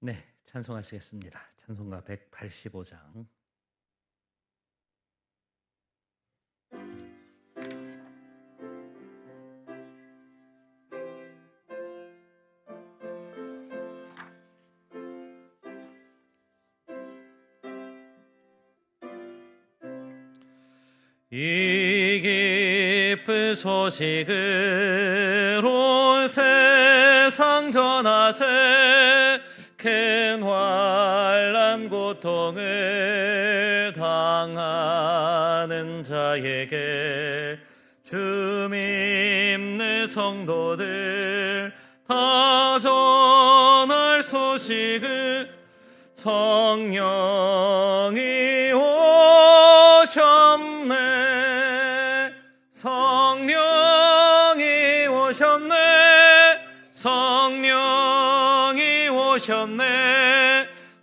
네, 찬송하시겠습니다. 찬송가 185장. 이 기쁜 소식을 온 세상 전하세. 큰 환난 고통을 당하는 자에게 주 믿는 성도들 다 전할 소식을 성령이 오셨네. 성령이 오셨네. 성령이 오셨네.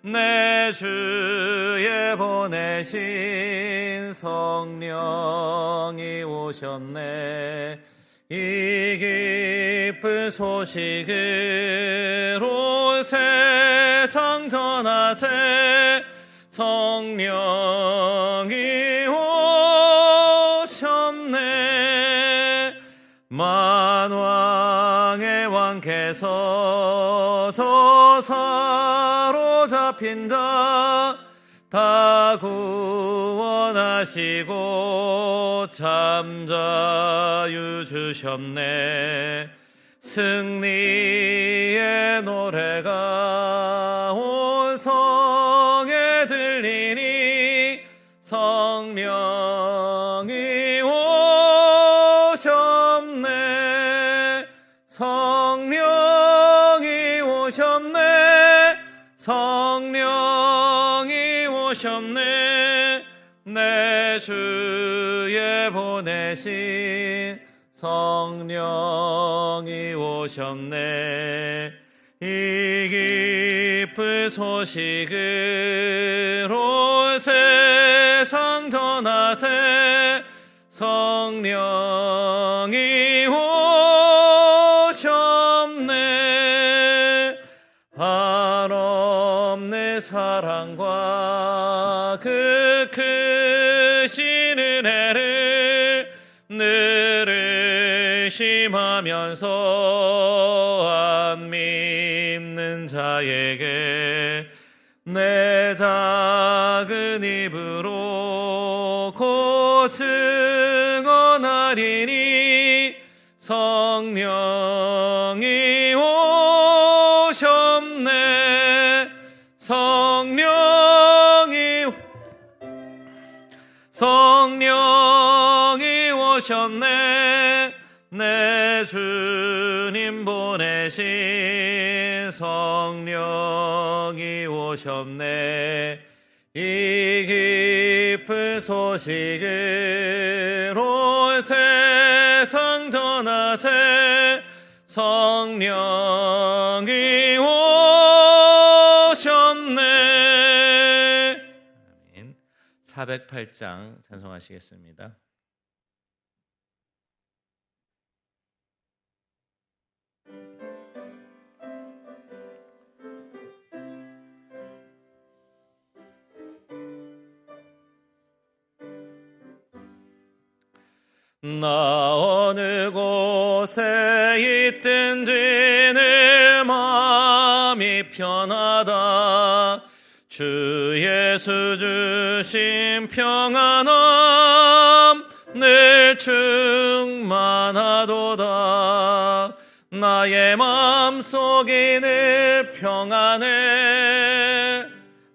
내 주에 보내신 성령이 오셨네. 이 기쁜 소식을 온 세상 전하세. 성령이 오셨네. 만왕의 왕께서 저 사로잡힌 자 다 구원하시고 잠자유 주셨네. 승리의 노래가 온 성에 들리니 성령이 오셨네. 성령이 오셨네. 성령이 오셨네. 내 주에 보내신 성령이 오셨네. 이 기쁜 소식을 온 세상 전하세. 성령이 오셨네. 한없는 사랑과 그 크신 은혜를 늘 의심하면서 안 믿는 자에게 내 작은 입으로 곧 증언하리니 성령이 오셨네. 성령이 오셨네. 내 주님 보내신 성령이 오셨네. 이 기쁜 소식을 온 세상 전하세. 성령이 오셨네. 아멘. 408장 찬송하시겠습니다. 나 어느 곳에 있든지 늘 마음이 편하다. 주 예수 주신 평안함 늘 충만하도다. 나의 마음속이 늘 평안해.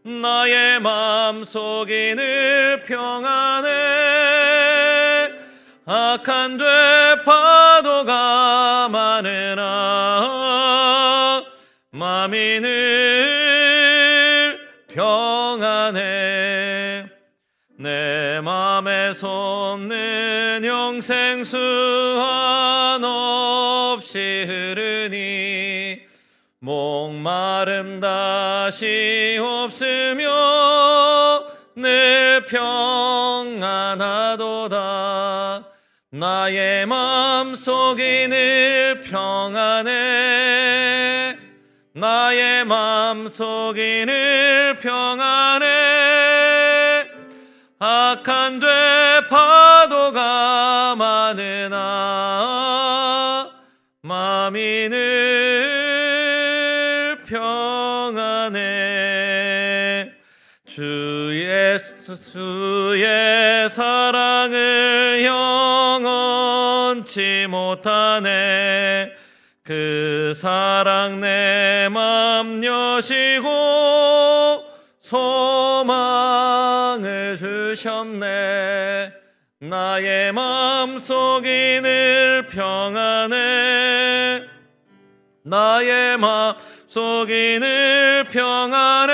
나의 마음속이 늘 평안해. 악한 죄 파도가 많으나 마음이 늘 평안해. 내 맘에 솟는 영생수 한없이 흐르니 목마름 다시 없으며 늘 평안하도다. 나의 마음속이 늘 평안해. 나의 맘속이 늘 평안해 악한 죄 파도가 많으나 마음이 늘 평안해 주 예수의 사랑을 영원치 못하네 그 사랑 내 맘 여시고 소망을 주셨네 나의 맘속이 늘 평안해 나의 맘속이 늘 평안해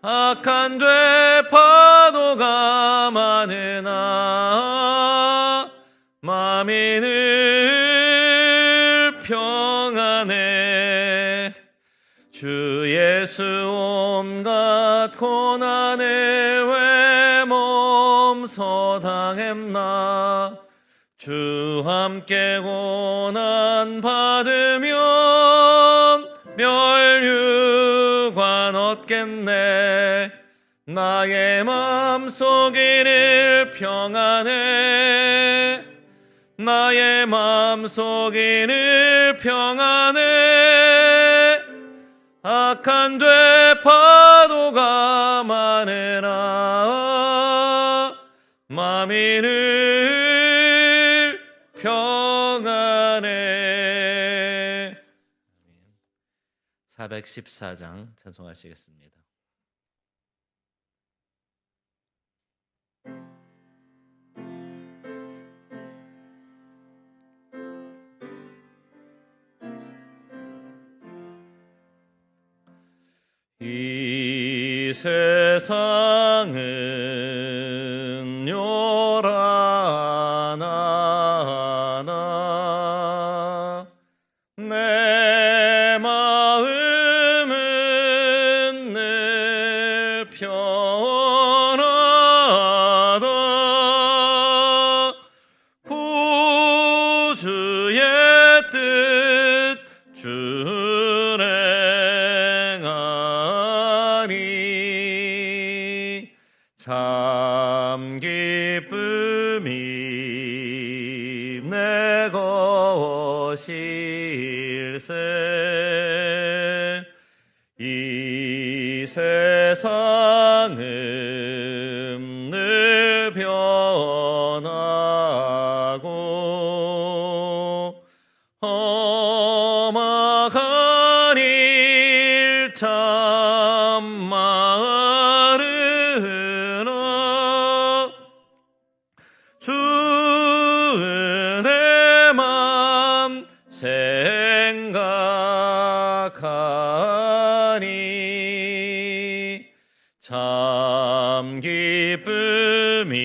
악한 죄 파도가 많으나 마음이 늘 평안해 주 예수 온갖 고난에 왜 몸소 당했나 주 함께 고난 받으면 멸류관 얻겠네 나의 맘속이 늘 평안해 나의 맘속이 늘 평안해 악한 죄 파도가 많으나 마음이 늘 평안해 414장 찬송하시겠습니다. 이 세상은 요란하나 내 마음은 늘 편하다 구주의 뜻 준행하니 참 기쁨이 내 것일세 이 세상은 늘 변하고 험악한 일 참 많으나 주 은혜만 생각하니 참 기쁨이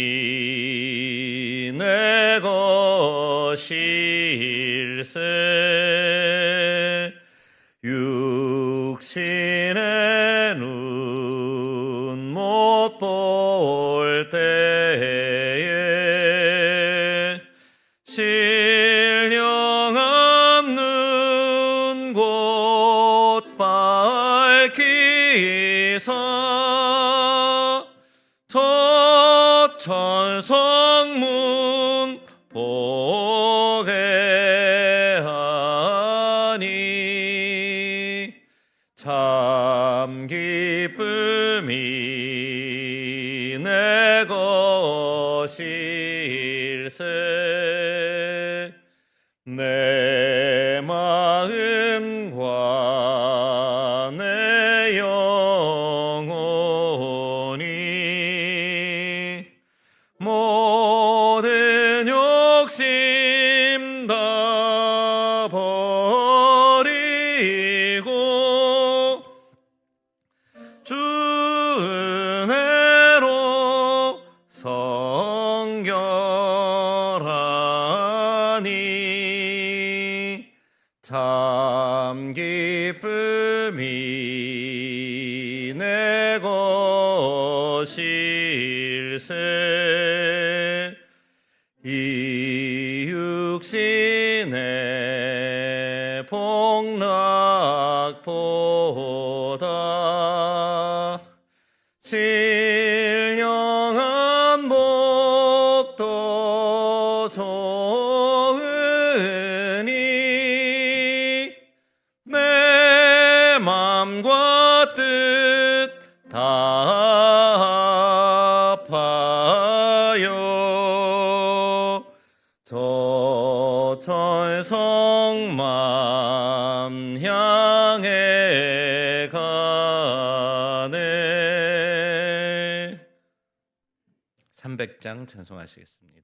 내 것일세 육신의 눈 못 볼 때에 신령한 눈 곧 밝히사 첫 천성문 보게 하니 참 기쁨이 내 것일세 내 마음과 내 영혼이 모든 욕심 다 버리고 주 은혜로 성결하니 참 기쁨이 내 것일세 이 육신의 복락 좋으니 내 맘과 뜻 다 아파요. 저 철성만 향해 가네. 300장 찬송하시겠습니다.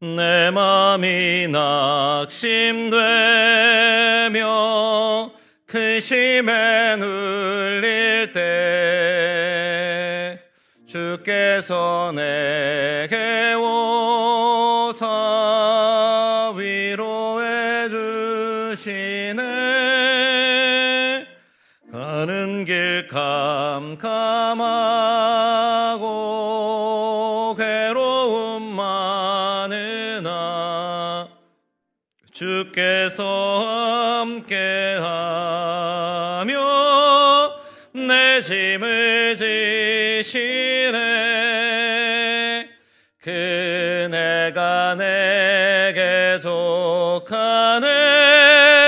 내 맘이 낙심되며 근심에 눌릴 때 주께서 내게 오사 위로해 주시네. 가는 길 캄캄하고 괴로움 많으나 주께서 함께하며 내 짐을 지시네. 그네가 내게 족하네.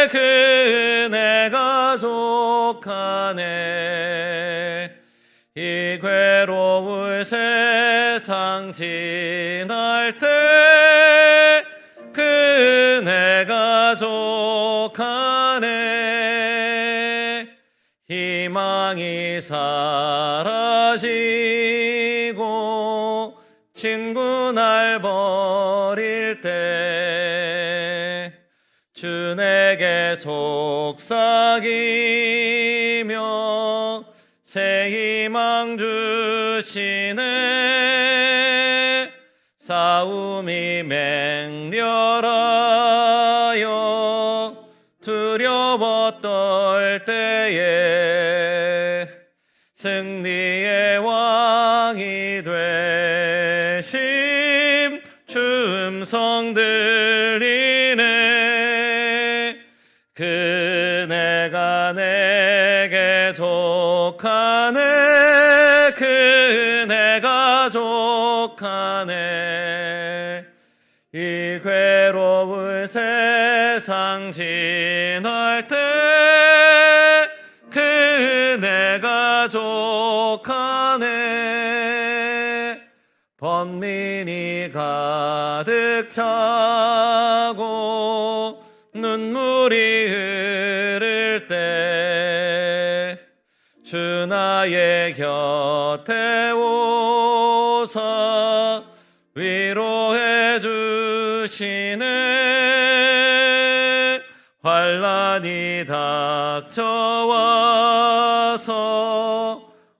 그네가 족하네. 이 괴로울 세상 지날 때 그네가 족하네. 희망이 사라지고 친구 날 버릴 때 주 내게 속삭이며 새 희망 주시네. 싸움이 맹렬하여 두려워 떨 때에 승리의 왕이 되심 주 음성 들리네. 그네가 내게 족하네. 그네가 족하네. 이 괴로운 세상 지날 때 그네가 족하네. 번민이 가득 차고 눈물이 흐를 때 주 나의 곁에 오사 위로해 주시네. 환난이 닥쳐와서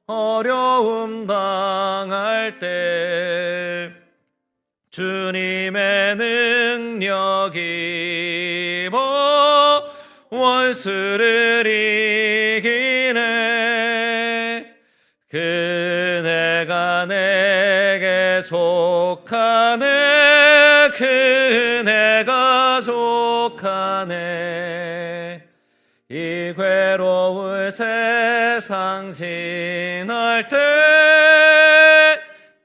어려움 당할 때 주님의 능력이 원수를 이기네. 그네가 내게 족하네. 그네가 족하네. 이 괴로운 세상 지날 때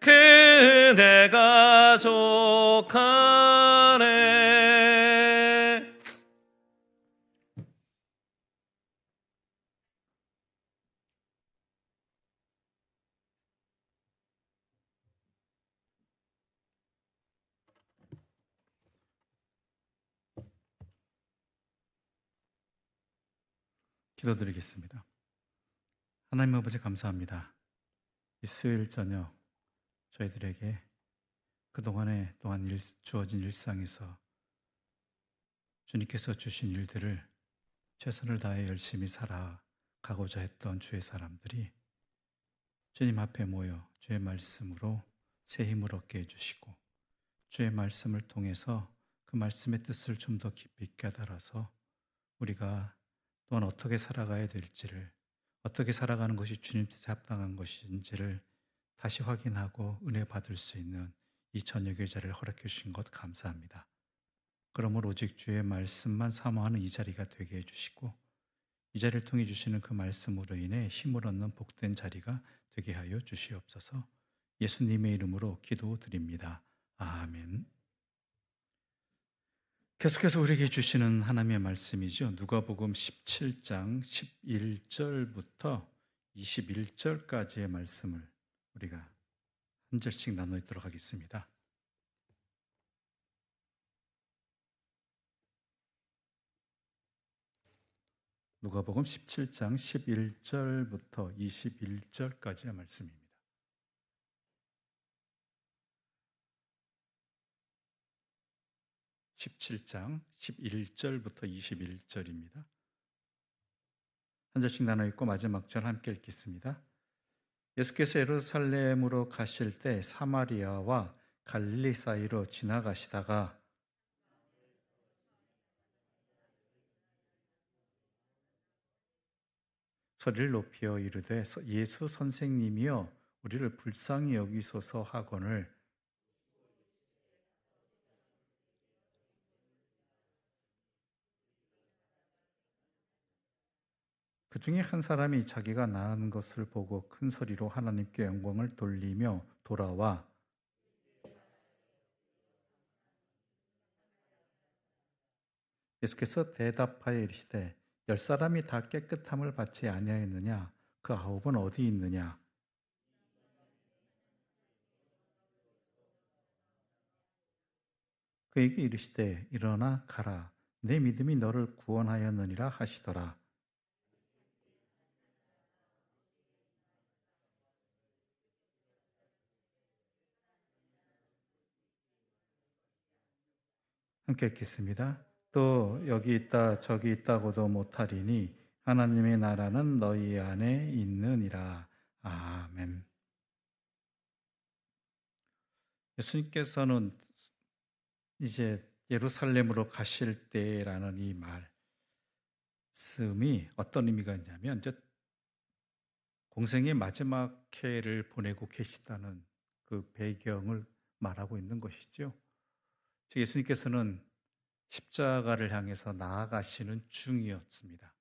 그네가 족하네. 기도드리겠습니다. 하나님 아버지 감사합니다. 이 수요일 저녁 저희들에게 그동안에 주어진 일상에서 주님께서 주신 일들을 최선을 다해 열심히 살아가고자 했던 주의 사람들이 주님 앞에 모여 주의 말씀으로 새 힘을 얻게 해주시고 주의 말씀을 통해서 그 말씀의 뜻을 좀 더 깊이 깨달아서 우리가 또한 어떻게 살아가야 될지를, 어떻게 살아가는 것이 주님 뜻에 합당한 것인지를 다시 확인하고 은혜 받을 수 있는 이 이 저녁의 자리를 허락해 주신 것 감사합니다. 그러므로 오직 주의 말씀만 사모하는 이 자리가 되게 해주시고 이 자리를 통해 주시는 그 말씀으로 인해 힘을 얻는 복된 자리가 되게 하여 주시옵소서. 예수님의 이름으로 기도드립니다. 아멘. 계속해서 우리에게 주시는 하나님의 말씀이죠. 누가복음 17장 11절부터 21절까지의 말씀을 우리가 한 절씩 나누도록 하겠습니다. 누가복음 17장 11절부터 21절까지의 말씀입니다. 17장 11절부터 21절입니다. 한 절씩 나눠 읽고 마지막 절 함께 읽겠습니다. 예수께서 예루살렘으로 가실 때 사마리아와 갈릴리 사이로 지나가시다가 소리를 높여 이르되 예수 선생님이여 우리를 불쌍히 여기소서 하거늘 그 중에 한 사람이 자기가 낳은 것을 보고 큰 소리로 하나님께 영광을 돌리며 돌아와 예수께서 대답하여 이르시되 10사람이 다 깨끗함을 받지 아니하였느냐? 그 9은 어디 있느냐? 그에게 이르시되 일어나 가라. 내 믿음이 너를 구원하였느니라 하시더라. 함께 읽겠습니다. 또 여기 있다 저기 있다고도 못하리니 하나님의 나라는 너희 안에 있느니라. 아멘. 예수님께서는 이제 예루살렘으로 가실 때라는 이 말씀이 어떤 의미가 있냐면 이제 공생의 마지막 해를 보내고 계시다는 그 배경을 말하고 있는 것이죠. 예수님께서는 십자가를 향해서 나아가시는 중이었습니다.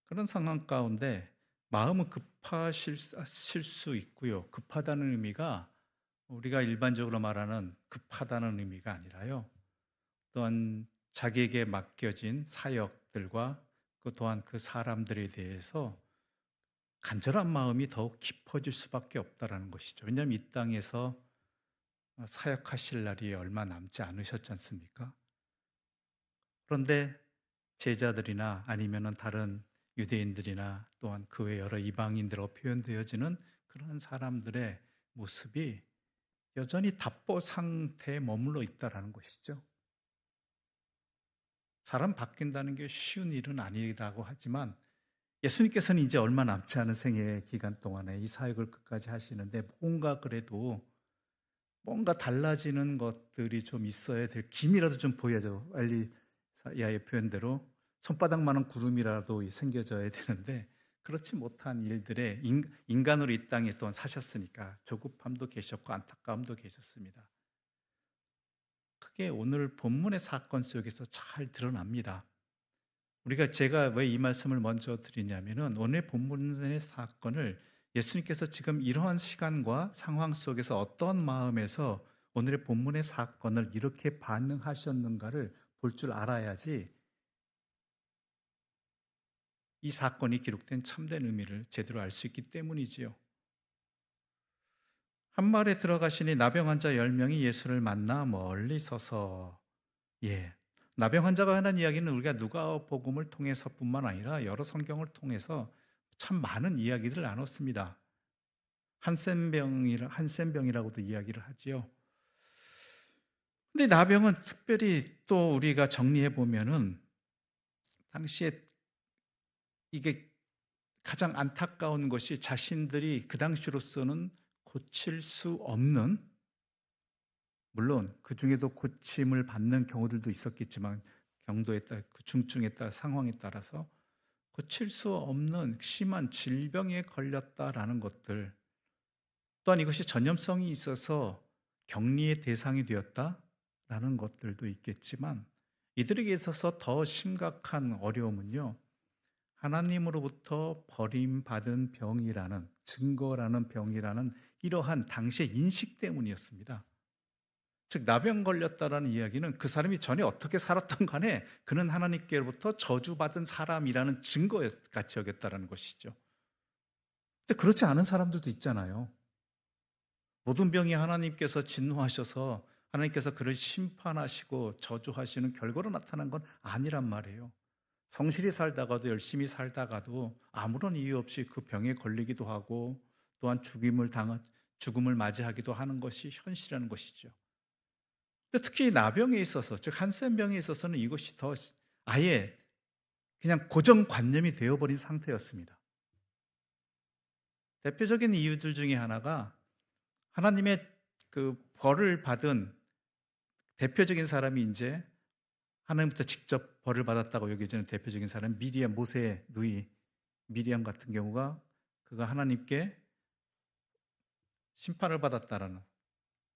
그런 상황 가운데 마음은 급하실 수 있고요. 급하다는 의미가 우리가 일반적으로 말하는 급하다는 의미가 아니라요. 또한 자기에게 맡겨진 사역들과 또한 그 사람들에 대해서 간절한 마음이 더욱 깊어질 수밖에 없다는 것이죠. 왜냐하면 이 땅에서 사역하실 날이 얼마 남지 않으셨지 않습니까? 그런데 제자들이나 아니면은 다른 유대인들이나 또한 그 외 여러 이방인들로 표현되어지는 그런 사람들의 모습이 여전히 답보 상태에 머물러 있다는 것이죠. 사람 바뀐다는 게 쉬운 일은 아니라고 하지만 예수님께서는 이제 얼마 남지 않은 생애 기간 동안에 이 사역을 끝까지 하시는데 뭔가 그래도 뭔가 달라지는 것들이 좀 있어야 될 기미라도 좀 보여줘. 엘리야의 표현대로 손바닥만한 구름이라도 생겨져야 되는데 그렇지 못한 일들에 인간으로 이 땅에 또한 사셨으니까 조급함도 계셨고 안타까움도 계셨습니다. 그게 오늘 본문의 사건 속에서 잘 드러납니다. 제가 왜 이 말씀을 먼저 드리냐면은 오늘 본문의 사건을 예수님께서 지금 이러한 시간과 상황 속에서 어떤 마음에서 오늘의 본문의 사건을 이렇게 반응하셨는가를 볼 줄 알아야지 이 사건이 기록된 참된 의미를 제대로 알 수 있기 때문이지요. 한 마을에 들어가시니 나병 환자 10명이 예수를 만나 멀리 서서 나병 환자가 하는 이야기는 우리가 누가복음을 통해서뿐만 아니라 여러 성경을 통해서 참 많은 이야기들을 나눴습니다. 한센병이라고도 이야기를 하지요. 근데 나병은 특별히 또 우리가 정리해 보면은 당시에 이게 가장 안타까운 것이 자신들이 그 당시로서는 고칠 수 없는, 물론 그 중에도 고침을 받는 경우들도 있었겠지만 경도에 따라 그 중증에 따라 상황에 따라서 고칠 수 없는 심한 질병에 걸렸다라는 것들, 또한 이것이 전염성이 있어서 격리의 대상이 되었다라는 것들도 있겠지만 이들에게 있어서 더 심각한 어려움은요. 하나님으로부터 버림받은 병이라는 증거라는 병이라는 이러한 당시의 인식 때문이었습니다. 즉 나병 걸렸다라는 이야기는 그 사람이 전에 어떻게 살았던 간에 그는 하나님께로부터 저주받은 사람이라는 증거 같이 여겼다라는 것이죠. 근데 그렇지 않은 사람들도 있잖아요. 모든 병이 하나님께서 진노하셔서 하나님께서 그를 심판하시고 저주하시는 결과로 나타난 건 아니란 말이에요. 성실히 살다가도 열심히 살다가도 아무런 이유 없이 그 병에 걸리기도 하고 또한 죽음을 맞이하기도 하는 것이 현실이라는 것이죠. 근데 특히 나병에 있어서 즉 한센병에 있어서는 이것이 더 아예 그냥 고정관념이 되어버린 상태였습니다. 대표적인 이유들 중에 하나가 하나님의 그 벌을 받은 대표적인 사람이 이제 하나님부터 직접 벌을 받았다고 여겨지는 대표적인 사람 미리암, 모세의 누이 미리암 같은 경우가 그가 하나님께 심판을 받았다라는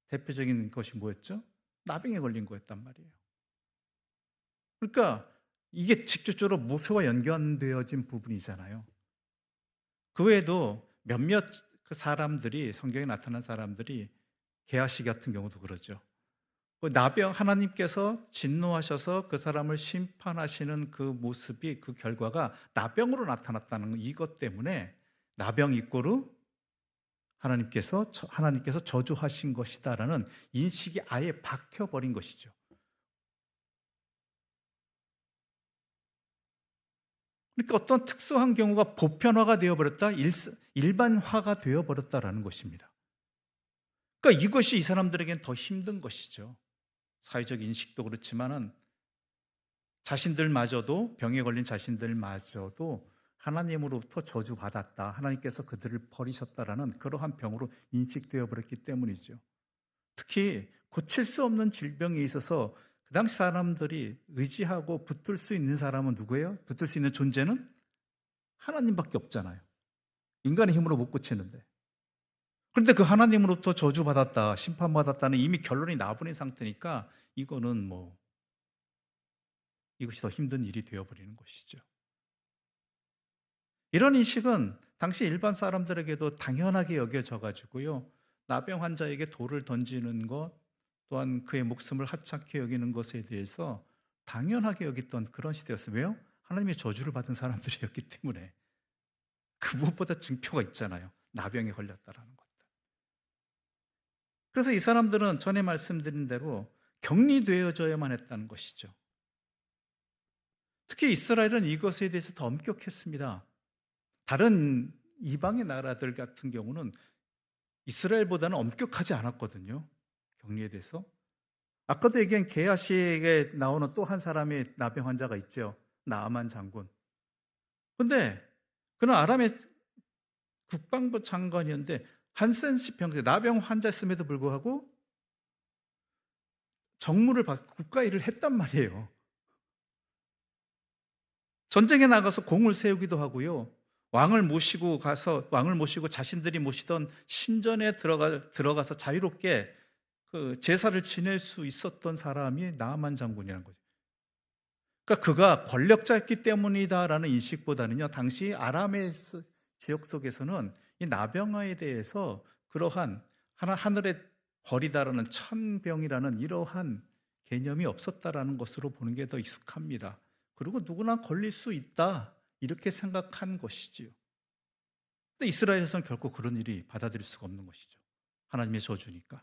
대표적인 것이 뭐였죠? 나병에 걸린 거였단 말이에요. 그러니까 이게 직접적으로 모세와 연관되어진 부분이잖아요. 그 외에도 몇몇 그 사람들이 성경에 나타난 사람들이 게하시 같은 경우도 그러죠. 나병 하나님께서 진노하셔서 그 사람을 심판하시는 그 모습이 그 결과가 나병으로 나타났다는 이것 때문에 나병 이꼬르 하나님께서 저주하신 것이다라는 인식이 아예 박혀버린 것이죠. 그러니까 어떤 특수한 경우가 보편화가 되어버렸다, 일반화가 되어버렸다라는 것입니다. 그러니까 이것이 이 사람들에겐 더 힘든 것이죠. 사회적 인식도 그렇지만은 자신들마저도 병에 걸린 자신들마저도 하나님으로부터 저주받았다. 하나님께서 그들을 버리셨다라는 그러한 병으로 인식되어 버렸기 때문이죠. 특히 고칠 수 없는 질병에 있어서 그 당시 사람들이 의지하고 붙들 수 있는 사람은 누구예요? 붙들 수 있는 존재는 하나님밖에 없잖아요. 인간의 힘으로 못 고치는데. 그런데 그 하나님으로부터 저주받았다, 심판받았다는 이미 결론이 나버린 상태니까 이거는 이것이 더 힘든 일이 되어버리는 것이죠. 이런 인식은 당시 일반 사람들에게도 당연하게 여겨져 가지고요. 나병 환자에게 돌을 던지는 것 또한 그의 목숨을 하찮게 여기는 것에 대해서 당연하게 여겼던 그런 시대였어요. 왜요? 하나님의 저주를 받은 사람들이었기 때문에. 그 무엇보다 증표가 있잖아요. 나병에 걸렸다라는 것들. 그래서 이 사람들은 전에 말씀드린 대로 격리되어져야만 했다는 것이죠. 특히 이스라엘은 이것에 대해서 더 엄격했습니다. 다른 이방의 나라들 같은 경우는 이스라엘보다는 엄격하지 않았거든요. 격리에 대해서. 아까도 얘기한 게하시에게 나오는 또 한 사람의 나병 환자가 있죠. 나아만 장군. 그런데 그는 아람의 국방부 장관이었는데 한센시 병세 나병 환자였음에도 불구하고 정무를 받고 국가 일을 했단 말이에요. 전쟁에 나가서 공을 세우기도 하고요. 왕을 모시고 자신들이 모시던 신전에 들어가서 자유롭게 그 제사를 지낼 수 있었던 사람이 나아만 장군이라는 거죠. 그러니까 그가 권력자였기 때문이다라는 인식보다는요, 당시 아람의 지역 속에서는 이 나병에 대해서 그러한 하늘의 벌이다라는 천병이라는 이러한 개념이 없었다라는 것으로 보는 게 더 익숙합니다. 그리고 누구나 걸릴 수 있다 이렇게 생각한 것이지요. 근데 이스라엘에서는 결코 그런 일이 받아들일 수가 없는 것이죠. 하나님의 저주니까.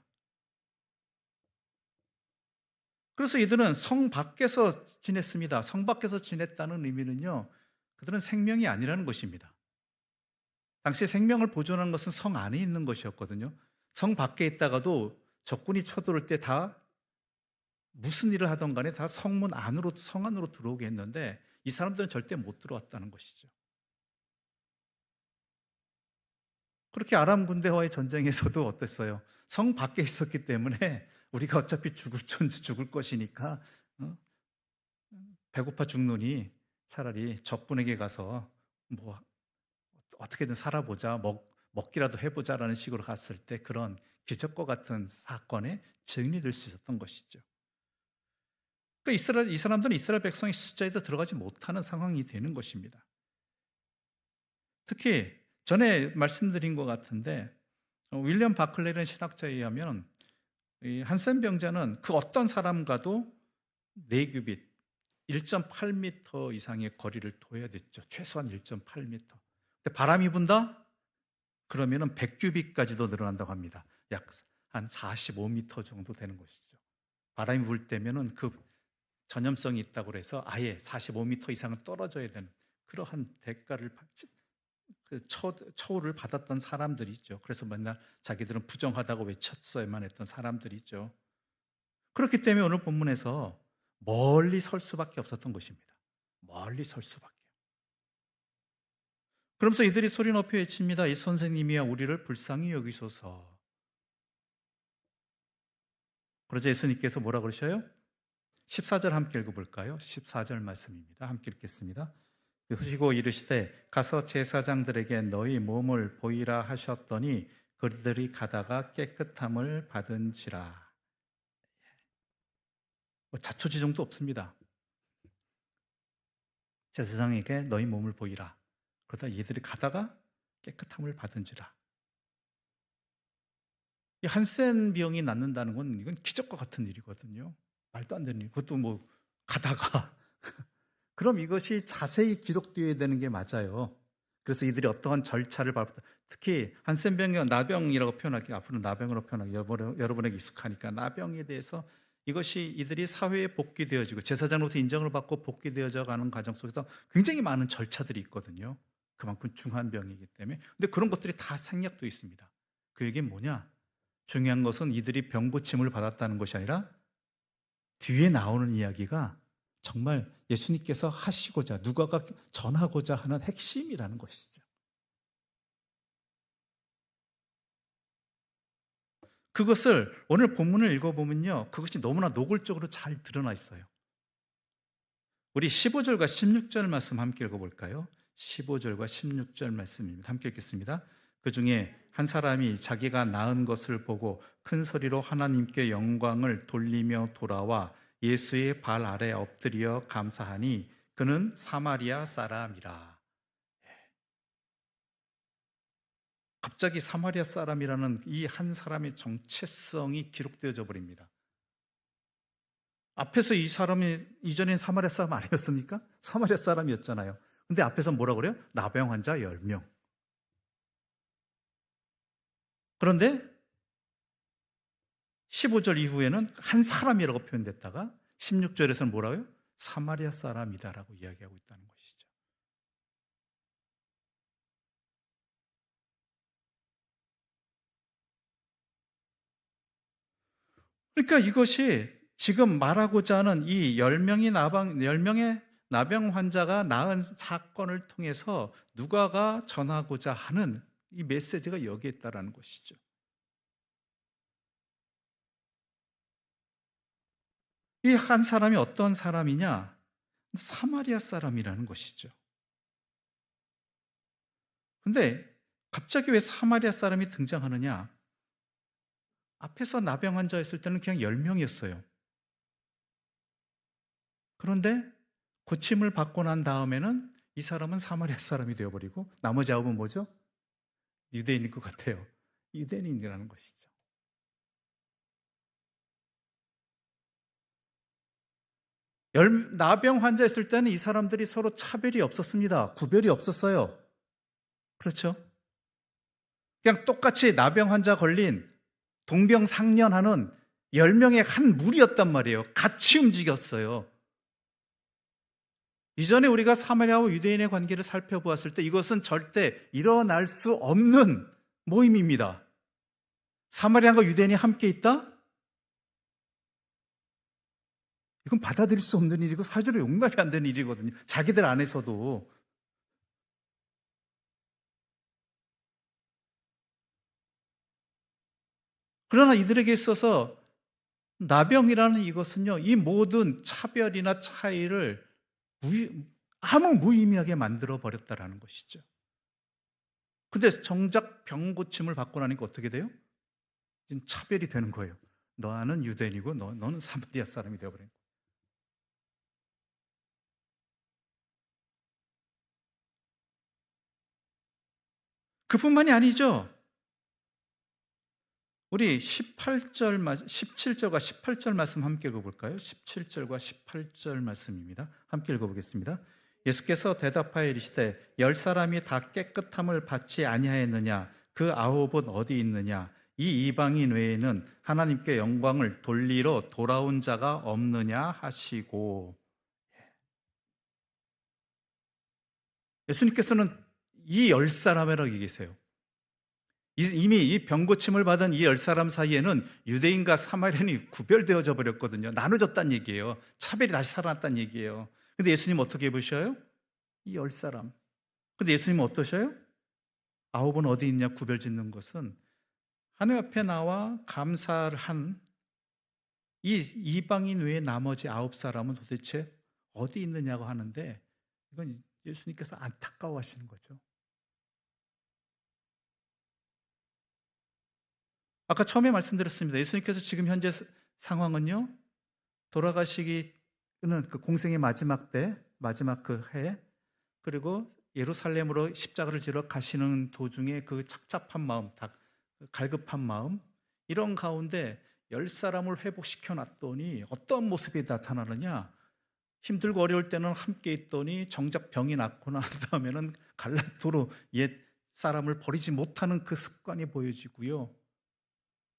그래서 이들은 성 밖에서 지냈습니다. 성 밖에서 지냈다는 의미는요, 그들은 생명이 아니라는 것입니다. 당시 생명을 보존하는 것은 성 안에 있는 것이었거든요. 성 밖에 있다가도 적군이 쳐들어올 때 다 무슨 일을 하던 간에 다 성 안으로 들어오게 했는데 이 사람들은 절대 못 들어왔다는 것이죠. 그렇게 아람 군대와의 전쟁에서도 어땠어요? 성 밖에 있었기 때문에 우리가 어차피 죽을 것이니까 배고파 죽느니 차라리 적군에게 가서 어떻게든 살아보자, 먹기라도 해보자라는 식으로 갔을 때 그런 기적과 같은 사건의 증인이 될 수 있었던 것이죠. 그러니까 이 사람들은 이스라엘 백성의 숫자에도 들어가지 못하는 상황이 되는 것입니다. 특히 전에 말씀드린 것 같은데 윌리엄 바클레라는 신학자에 의하면 이 한센 병자는 그 어떤 사람과도 4규빗 1.8m 이상의 거리를 둬야 됐죠. 최소한 1.8m. 근데 바람이 분다? 그러면은 100규빗까지도 늘어난다고 합니다. 약 한 45m 정도 되는 것이죠. 바람이 불 때면은 그 전염성이 있다고 해서 아예 45m 이상은 떨어져야 되는 그러한 대가를 처우를 받았던 사람들이 있죠. 그래서 맨날 자기들은 부정하다고 외쳤어야만 했던 사람들이 있죠. 그렇기 때문에 오늘 본문에서 멀리 설 수밖에 없었던 것입니다. 멀리 설 수밖에. 그러면서 이들이 소리 높여 외칩니다. 이 선생님이야 우리를 불쌍히 여기소서. 그러자 예수님께서 뭐라 그러셔요? 14절 함께 읽어볼까요? 14절 말씀입니다. 함께 읽겠습니다. 후시고 이르시되 가서 제사장들에게 너희 몸을 보이라 하셨더니 그들이 가다가 깨끗함을 받은지라. 자초지종도 없습니다. 제사장에게 너희 몸을 보이라. 그러다 얘들이 가다가 깨끗함을 받은지라. 이 한센 병이 낫는다는 건 이건 기적과 같은 일이거든요. 말도 안 되는 일. 그것도 뭐 가다가 그럼 이것이 자세히 기록되어야 되는 게 맞아요. 그래서 이들이 어떠한 절차를 밟았다. 특히 한센병이 나병이라고 표현하기, 앞으로 나병으로 표현하기 여러분에게 익숙하니까 나병에 대해서 이것이 이들이 사회에 복귀되어지고 제사장으로부터 인정을 받고 복귀되어져 가는 과정 속에서 굉장히 많은 절차들이 있거든요. 그만큼 중한 병이기 때문에. 근데 그런 것들이 다 생략되어 있습니다. 그 얘기는 뭐냐? 중요한 것은 이들이 병 고침을 받았다는 것이 아니라 뒤에 나오는 이야기가 정말 예수님께서 하시고자 누가가 전하고자 하는 핵심이라는 것이죠. 그것을 오늘 본문을 읽어보면요, 그것이 너무나 노골적으로 잘 드러나 있어요. 우리 15절과 16절 말씀 함께 읽어볼까요? 15절과 16절 말씀입니다. 함께 읽겠습니다. 그 중에 한 사람이 자기가 낳은 것을 보고 큰 소리로 하나님께 영광을 돌리며 돌아와 예수의 발 아래 엎드려 감사하니 그는 사마리아 사람이라. 갑자기 사마리아 사람이라는 이 한 사람의 정체성이 기록되어져 버립니다. 앞에서 이 사람이 이전엔 사마리아 사람 아니었습니까? 사마리아 사람이었잖아요. 근데 앞에서 뭐라 그래요? 나병 환자 10명. 그런데 15절 이후에는 한 사람이라고 표현됐다가 16절에서는 뭐라고요? 사마리아 사람이다라고 이야기하고 있다는 것이죠. 그러니까 이것이 지금 말하고자 하는 이 10명의 나병 환자가 나은 사건을 통해서 누가가 전하고자 하는 이 메시지가 여기에 있다라는 것이죠. 이 한 사람이 어떤 사람이냐? 사마리아 사람이라는 것이죠. 근데 갑자기 왜 사마리아 사람이 등장하느냐? 앞에서 나병 환자였을 때는 그냥 10명이었어요. 그런데 고침을 받고 난 다음에는 이 사람은 사마리아 사람이 되어버리고 나머지 9은 뭐죠? 유대인일 것 같아요. 유대인이라는 것이죠. 나병 환자였을 때는 이 사람들이 서로 차별이 없었습니다. 구별이 없었어요. 그렇죠? 그냥 똑같이 나병 환자 걸린 동병상련하는 10명의 한 무리였단 말이에요. 같이 움직였어요. 이전에 우리가 사마리아와 유대인의 관계를 살펴보았을 때 이것은 절대 일어날 수 없는 모임입니다. 사마리아과 유대인이 함께 있다? 이건 받아들일 수 없는 일이고 사회적으로 용납이 안 되는 일이거든요. 자기들 안에서도. 그러나 이들에게 있어서 나병이라는 이것은요, 이 모든 차별이나 차이를 아무 무의미하게 만들어 버렸다라는 것이죠. 근데 정작 병 고침을 받고 나니까 어떻게 돼요? 차별이 되는 거예요. 너는 유대인이고 너는 사마리아 사람이 되어버린 거예요. 그뿐만이 아니죠. 우리 17절과 18절 말씀 함께 읽어볼까요? 17절과 18절 말씀입니다. 함께 읽어보겠습니다. 예수께서 대답하여 이르시되 10사람이 다 깨끗함을 받지 아니하였느냐? 그 9은 어디 있느냐? 이 이방인 외에는 하나님께 영광을 돌리러 돌아온 자가 없느냐 하시고, 예수님께서는 이 10사람이라고 얘기하세요. 이미 이 병고침을 받은 이 10사람 사이에는 유대인과 사마리아인이 구별되어져 버렸거든요. 나눠졌다는 얘기예요. 차별이 다시 살아났다는 얘기예요. 근데 예수님 어떻게 보셔요? 이 10사람. 근데 예수님은 어떠셔요? 9은 어디 있냐 구별 짓는 것은 하나님 앞에 나와 감사를 한 이 이방인 외에 나머지 9사람은 도대체 어디 있느냐고 하는데, 이건 예수님께서 안타까워하시는 거죠. 아까 처음에 말씀드렸습니다. 예수님께서 지금 현재 상황은요, 돌아가시기는 그 공생의 마지막 때, 마지막 그 해, 그리고 예루살렘으로 십자가를 지러 가시는 도중에 그 착잡한 마음, 갈급한 마음, 이런 가운데 10사람을 회복시켜 놨더니 어떤 모습이 나타나느냐? 힘들고 어려울 때는 함께 있더니 정작 병이 낫고 난 다음에는 갈라도로 옛 사람을 버리지 못하는 그 습관이 보여지고요.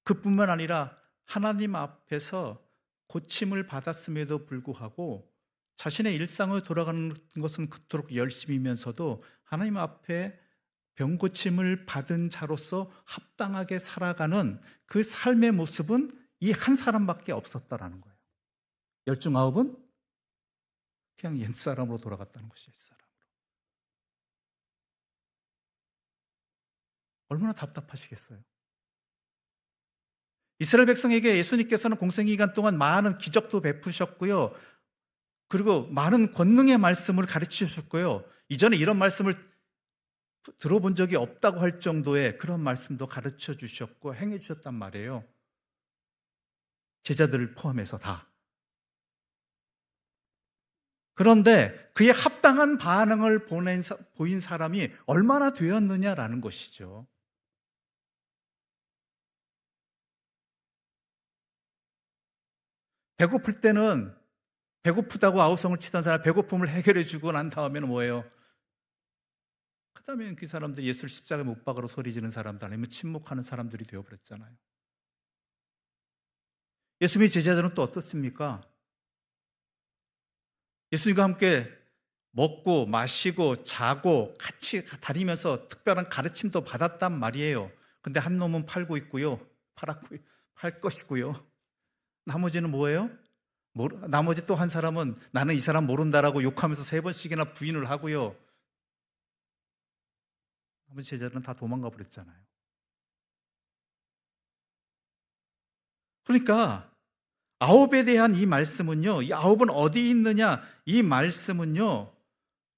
그뿐만 아니라 하나님 앞에서 고침을 받았음에도 불구하고 자신의 일상을 돌아가는 것은 그토록 열심이면서도 하나님 앞에 병고침을 받은 자로서 합당하게 살아가는 그 삶의 모습은 이 한 사람밖에 없었다라는 거예요. 10 중 9은 그냥 옛사람으로 돌아갔다는 것이에요. 옛사람으로. 얼마나 답답하시겠어요? 이스라엘 백성에게 예수님께서는 공생기간 동안 많은 기적도 베푸셨고요. 그리고 많은 권능의 말씀을 가르치셨고요. 이전에 이런 말씀을 들어본 적이 없다고 할 정도의 그런 말씀도 가르쳐 주셨고 행해 주셨단 말이에요. 제자들을 포함해서 다. 그런데 그에 합당한 반응을 보인 사람이 얼마나 되었느냐라는 것이죠. 배고플 때는 배고프다고 아우성을 치던 사람 배고픔을 해결해 주고 난 다음에는 뭐예요? 그 다음에는 그 사람들이 예수를 십자가에 못 박으러 소리 지르는 사람들 아니면 침묵하는 사람들이 되어버렸잖아요. 예수님의 제자들은 또 어떻습니까? 예수님과 함께 먹고 마시고 자고 같이 다니면서 특별한 가르침도 받았단 말이에요. 근데 한 놈은 팔고 있고요. 팔 것이고요. 나머지는 뭐예요? 나머지 또 한 사람은 나는 이 사람 모른다라고 욕하면서 3번씩이나 부인을 하고요. 나머지 제자들은 다 도망가 버렸잖아요. 그러니까 9에 대한 이 말씀은요, 이 9은 어디 있느냐, 이 말씀은요,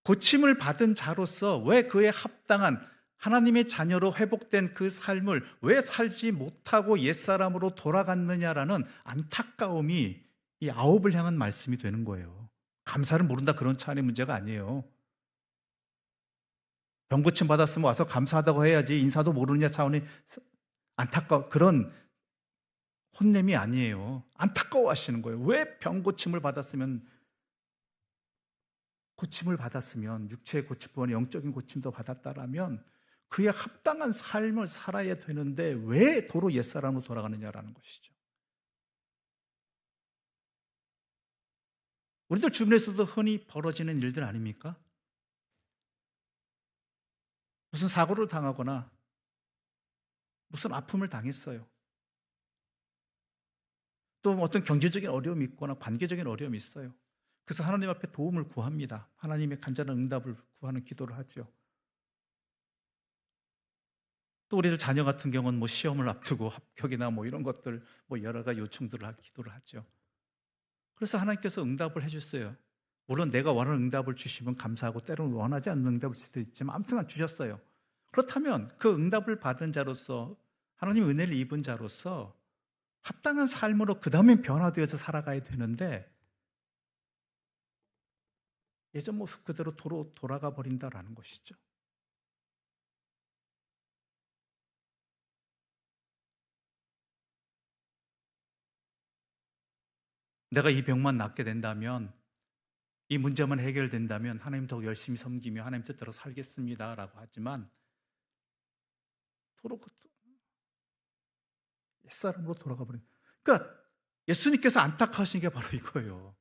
고침을 받은 자로서 왜 그에 합당한 하나님의 자녀로 회복된 그 삶을 왜 살지 못하고 옛사람으로 돌아갔느냐라는 안타까움이 이 9을 향한 말씀이 되는 거예요. 감사를 모른다 그런 차원의 문제가 아니에요. 병고침 받았으면 와서 감사하다고 해야지 인사도 모르느냐 차원의 그런 혼냄이 아니에요. 안타까워하시는 거예요. 왜 병고침을 받았으면, 고침을 받았으면, 육체의 고침뿐만 아니라 영적인 고침도 받았다라면 그에 합당한 삶을 살아야 되는데 왜 도로 옛사람으로 돌아가느냐라는 것이죠. 우리들 주변에서도 흔히 벌어지는 일들 아닙니까? 무슨 사고를 당하거나 무슨 아픔을 당했어요. 또 어떤 경제적인 어려움이 있거나 관계적인 어려움이 있어요. 그래서 하나님 앞에 도움을 구합니다. 하나님의 간절한 응답을 구하는 기도를 하죠. 또 우리들 자녀 같은 경우는 뭐 시험을 앞두고 합격이나 뭐 이런 것들, 뭐 여러 가지 요청들을 기도를 하죠. 그래서 하나님께서 응답을 해주세요. 물론 내가 원하는 응답을 주시면 감사하고 때로는 원하지 않는 응답을 수도 있지만 아무튼 주셨어요. 그렇다면 그 응답을 받은 자로서 하나님의 은혜를 입은 자로서 합당한 삶으로 그 다음에 변화되어서 살아가야 되는데 예전 모습 그대로 돌아가 버린다라는 것이죠. 내가 이 병만 낫게 된다면, 이 문제만 해결된다면 하나님 더 열심히 섬기며 하나님 뜻대로 살겠습니다라고 하지만 도로 옛사람으로 돌아가 버린. 그러니까 예수님께서 안타까우신 게 바로 이거예요.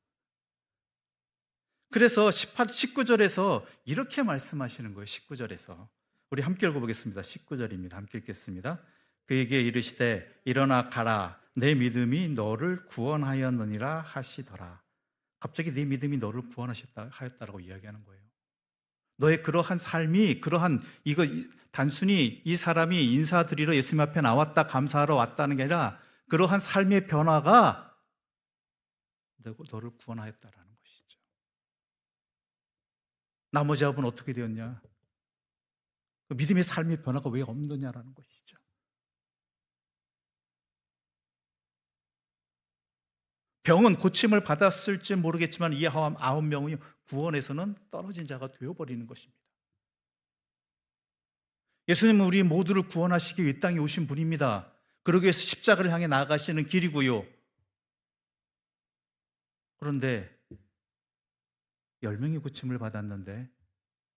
그래서 19절에서 이렇게 말씀하시는 거예요. 19절에서 우리 함께 읽어보겠습니다. 19절입니다. 함께 읽겠습니다. 그에게 이르시되 일어나 가라, 내 믿음이 너를 구원하였느니라 하시더라. 갑자기 내 믿음이 너를 구원하였다라고 이야기하는 거예요. 너의 그러한 삶이, 이거 단순히 이 사람이 인사드리러 예수님 앞에 나왔다 감사하러 왔다는 게 아니라 그러한 삶의 변화가 너를 구원하였다라는 것이죠. 나머지 아분 어떻게 되었냐? 그 믿음의 삶의 변화가 왜 없느냐라는 것이죠. 병은 고침을 받았을지 모르겠지만 이 9명이 구원에서는 떨어진 자가 되어버리는 것입니다. 예수님은 우리 모두를 구원하시기 위해 이 땅에 오신 분입니다. 그러기 위해서 십자가를 향해 나아가시는 길이고요. 그런데 10명이 고침을 받았는데,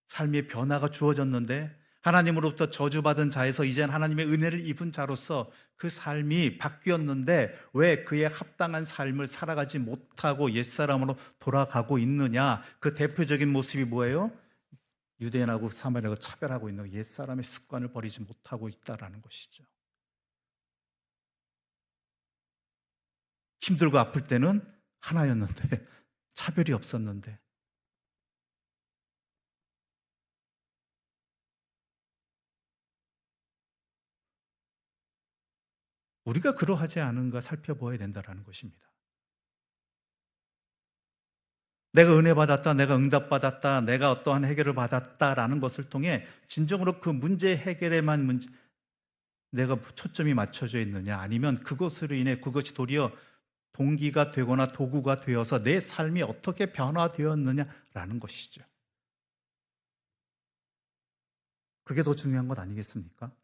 삶의 변화가 주어졌는데, 하나님으로부터 저주받은 자에서 이제는 하나님의 은혜를 입은 자로서 그 삶이 바뀌었는데 왜 그의 합당한 삶을 살아가지 못하고 옛사람으로 돌아가고 있느냐? 그 대표적인 모습이 뭐예요? 유대인하고 사마리아가 차별하고 있는 옛사람의 습관을 버리지 못하고 있다는 것이죠. 힘들고 아플 때는 하나였는데 차별이 없었는데, 우리가 그러하지 않은가 살펴보아야 된다는 것입니다. 내가 은혜 받았다, 내가 응답 받았다, 내가 어떠한 해결을 받았다라는 것을 통해 진정으로 그 문제 해결에만 내가 초점이 맞춰져 있느냐, 아니면 그것으로 인해 그것이 도리어 동기가 되거나 도구가 되어서 내 삶이 어떻게 변화되었느냐라는 것이죠. 그게 더 중요한 것 아니겠습니까?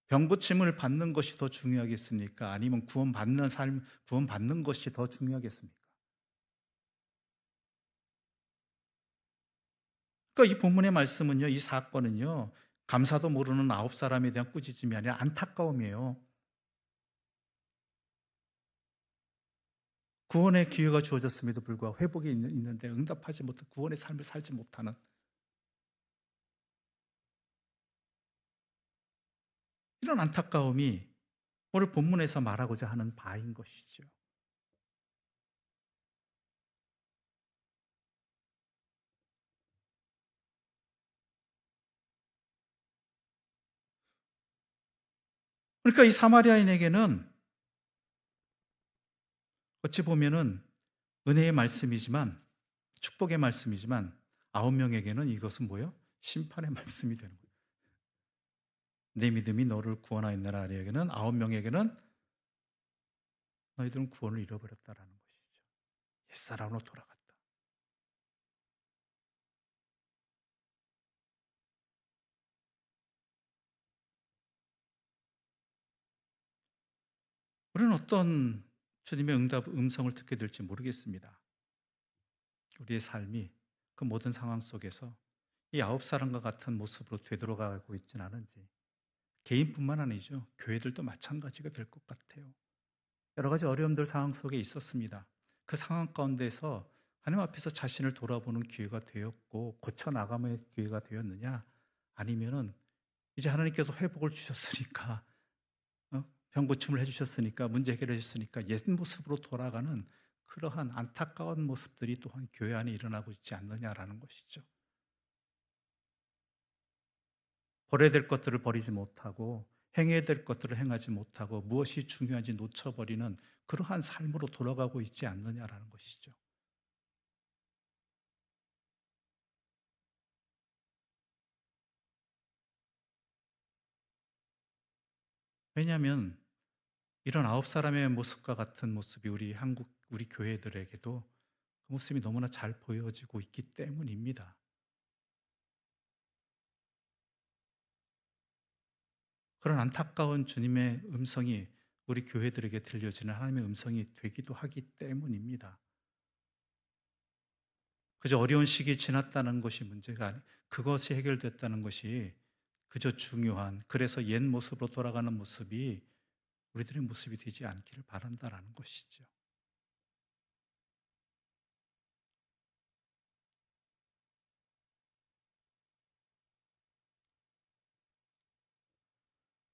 병고침을 받는 것이 더 중요하겠습니까? 아니면 구원받는 것이 더 중요하겠습니까? 그러니까 이 본문의 말씀은요, 이 사건은요, 감사도 모르는 9사람에 대한 꾸짖음이 아니라 안타까움이에요. 구원의 기회가 주어졌음에도 불구하고 회복이 있는데 응답하지 못한 구원의 삶을 살지 못하는, 이런 안타까움이 오늘 본문에서 말하고자 하는 바인 것이죠. 그러니까 이 사마리아인에게는 어찌 보면은 은혜의 말씀이지만, 축복의 말씀이지만 9명에게는 이것은 뭐예요? 심판의 말씀이 되는 거예요. 내 믿음이 너를 구원하였느라. 에게는 9명에게는 너희들은 구원을 잃어버렸다라는 것이죠. 옛사람으로 돌아갔다. 우리는 어떤 주님의 음성을 듣게 될지 모르겠습니다. 우리의 삶이 그 모든 상황 속에서 이 9사람과 같은 모습으로 되돌아가고 있지는 않은지, 개인뿐만 아니죠, 교회들도 마찬가지가 될 것 같아요. 여러 가지 어려움들 상황 속에 있었습니다. 그 상황 가운데서 하나님 앞에서 자신을 돌아보는 기회가 되었고 고쳐나감의 기회가 되었느냐, 아니면은 이제 하나님께서 회복을 주셨으니까, 병 고침을 해주셨으니까, 문제 해결해 주셨으니까 옛 모습으로 돌아가는 그러한 안타까운 모습들이 또한 교회 안에 일어나고 있지 않느냐라는 것이죠. 버려야 될 것들을 버리지 못하고 행해야 될 것들을 행하지 못하고 무엇이 중요한지 놓쳐버리는 그러한 삶으로 돌아가고 있지 않느냐라는 것이죠. 왜냐하면 이런 9사람의 모습과 같은 모습이 우리 교회들에게도 그 모습이 너무나 잘 보여지고 있기 때문입니다. 그런 안타까운 주님의 음성이 우리 교회들에게 들려지는 하나님의 음성이 되기도 하기 때문입니다. 그저 어려운 시기 지났다는 것이 문제가 아니, 그것이 해결됐다는 것이 그저 중요한, 그래서 옛 모습으로 돌아가는 모습이 우리들의 모습이 되지 않기를 바란다라는 것이죠.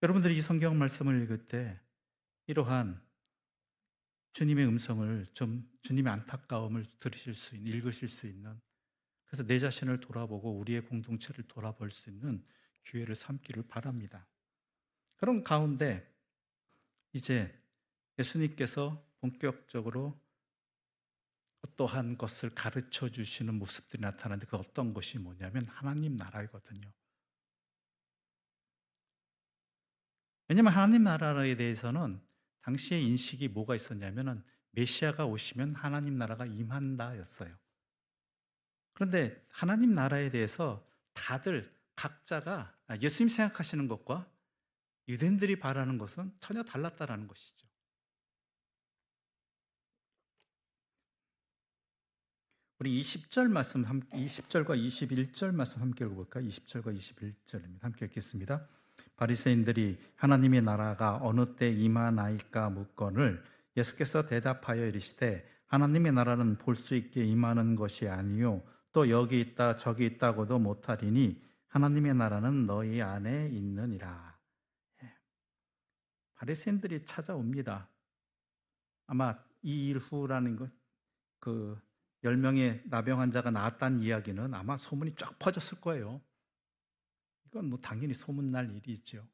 여러분들이 이 성경 말씀을 읽을 때 이러한 주님의 음성을 좀, 주님의 안타까움을 읽으실 수 있는, 그래서 내 자신을 돌아보고 우리의 공동체를 돌아볼 수 있는 기회를 삼기를 바랍니다. 그런 가운데 이제 예수님께서 본격적으로 어떠한 것을 가르쳐 주시는 모습들이 나타나는데, 그 어떤 것이 뭐냐면 하나님 나라이거든요. 왜냐하면 하나님 나라에 대해서는 당시의 인식이 뭐가 있었냐면은 메시아가 오시면 하나님 나라가 임한다였어요. 그런데 하나님 나라에 대해서 다들 각자가 예수님 생각하시는 것과 유대인들이 바라는 것은 전혀 달랐다라는 것이죠. 우리 20절 말씀, 20절과 21절 말씀 함께 읽어볼까요? 20절과 21절입니다. 함께 읽겠습니다. 바리새인들이 하나님의 나라가 어느 때 임하나이까 묻거늘 예수께서 대답하여 이르시되 하나님의 나라는 볼 수 있게 임하는 것이 아니요 또 여기 있다 저기 있다고도 못하리니 하나님의 나라는 너희 안에 있느니라. 바리새인들이 찾아옵니다. 아마 이 일 후라는 것, 그 10명의 나병 환자가 나았다는 이야기는 아마 소문이 쫙 퍼졌을 거예요. 이건 뭐 당연히 소문날 일이죠.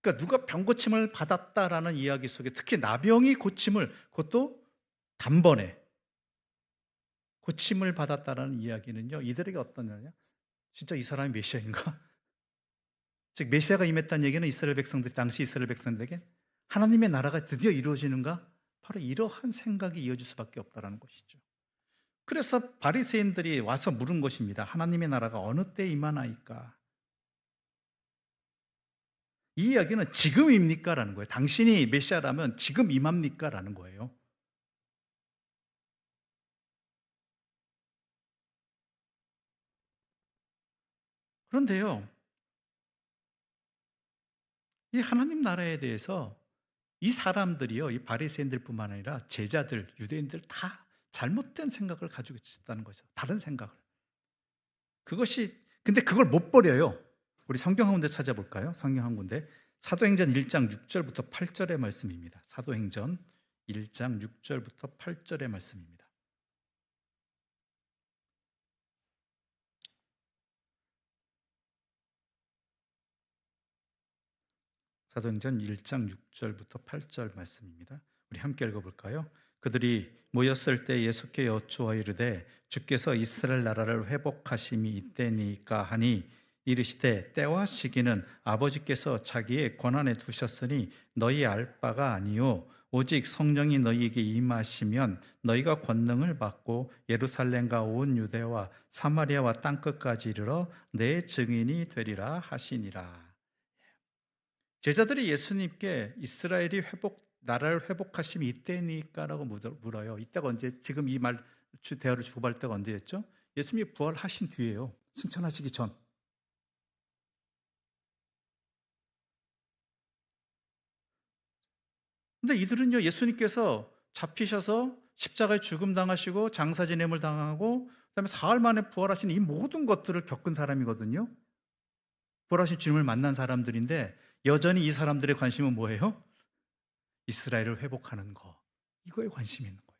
그러니까 누가 병 고침을 받았다라는 이야기 속에 특히 나병이 고침을, 그것도 단번에 고침을 받았다라는 이야기는요, 이들에게 어떤 거냐? 진짜 이 사람이 메시아인가? 즉 메시아가 임했다는 얘기는 이스라엘 백성들이, 당시 이스라엘 백성들에게 하나님의 나라가 드디어 이루어지는가? 바로 이러한 생각이 이어질 수밖에 없다라는 것이죠. 그래서 바리새인들이 와서 물은 것입니다. 하나님의 나라가 어느 때 임하나이까? 이 이야기는 지금입니까? 라는 거예요. 당신이 메시아라면 지금 임합니까? 라는 거예요. 그런데요, 이 하나님 나라에 대해서 이 사람들이요, 이 바리새인들뿐만 아니라 제자들, 유대인들 다 잘못된 생각을 가지고 있었다는 거죠. 다른 생각을. 근데 그걸 못 버려요. 우리 성경 한 군데 찾아볼까요? 성경 한 군데. 사도행전 1장 6절부터 8절의 말씀입니다. 사도행전 1장 6절부터 8절의 말씀입니다. 사도행전 1장 6절부터 8절 말씀입니다. 우리 함께 읽어볼까요? 그들이 모였을 때 예수께 여쭈어 이르되 주께서 이스라엘 나라를 회복하심이 이때니까 하니 이르시되 때와 시기는 아버지께서 자기의 권한에 두셨으니 너희 알 바가 아니요 오직 성령이 너희에게 임하시면 너희가 권능을 받고 예루살렘과 온 유대와 사마리아와 땅끝까지 이르러 내 증인이 되리라 하시니라. 제자들이 예수님께 이스라엘이 나라를 회복하심이 이때니까라고 물어요. 이때가 언제? 지금 이 대화를 주고받을 때가 언제였죠? 예수님이 부활하신 뒤에요. 승천하시기 전. 근데 이들은요, 예수님께서 잡히셔서 십자가에 죽음 당하시고 장사 지냄을 당하고 그다음에 사흘 만에 부활하신 이 모든 것들을 겪은 사람이거든요. 부활하신 주님을 만난 사람들인데 여전히 이 사람들의 관심은 뭐예요? 이스라엘을 회복하는 거. 이거에 관심이 있는 거예요.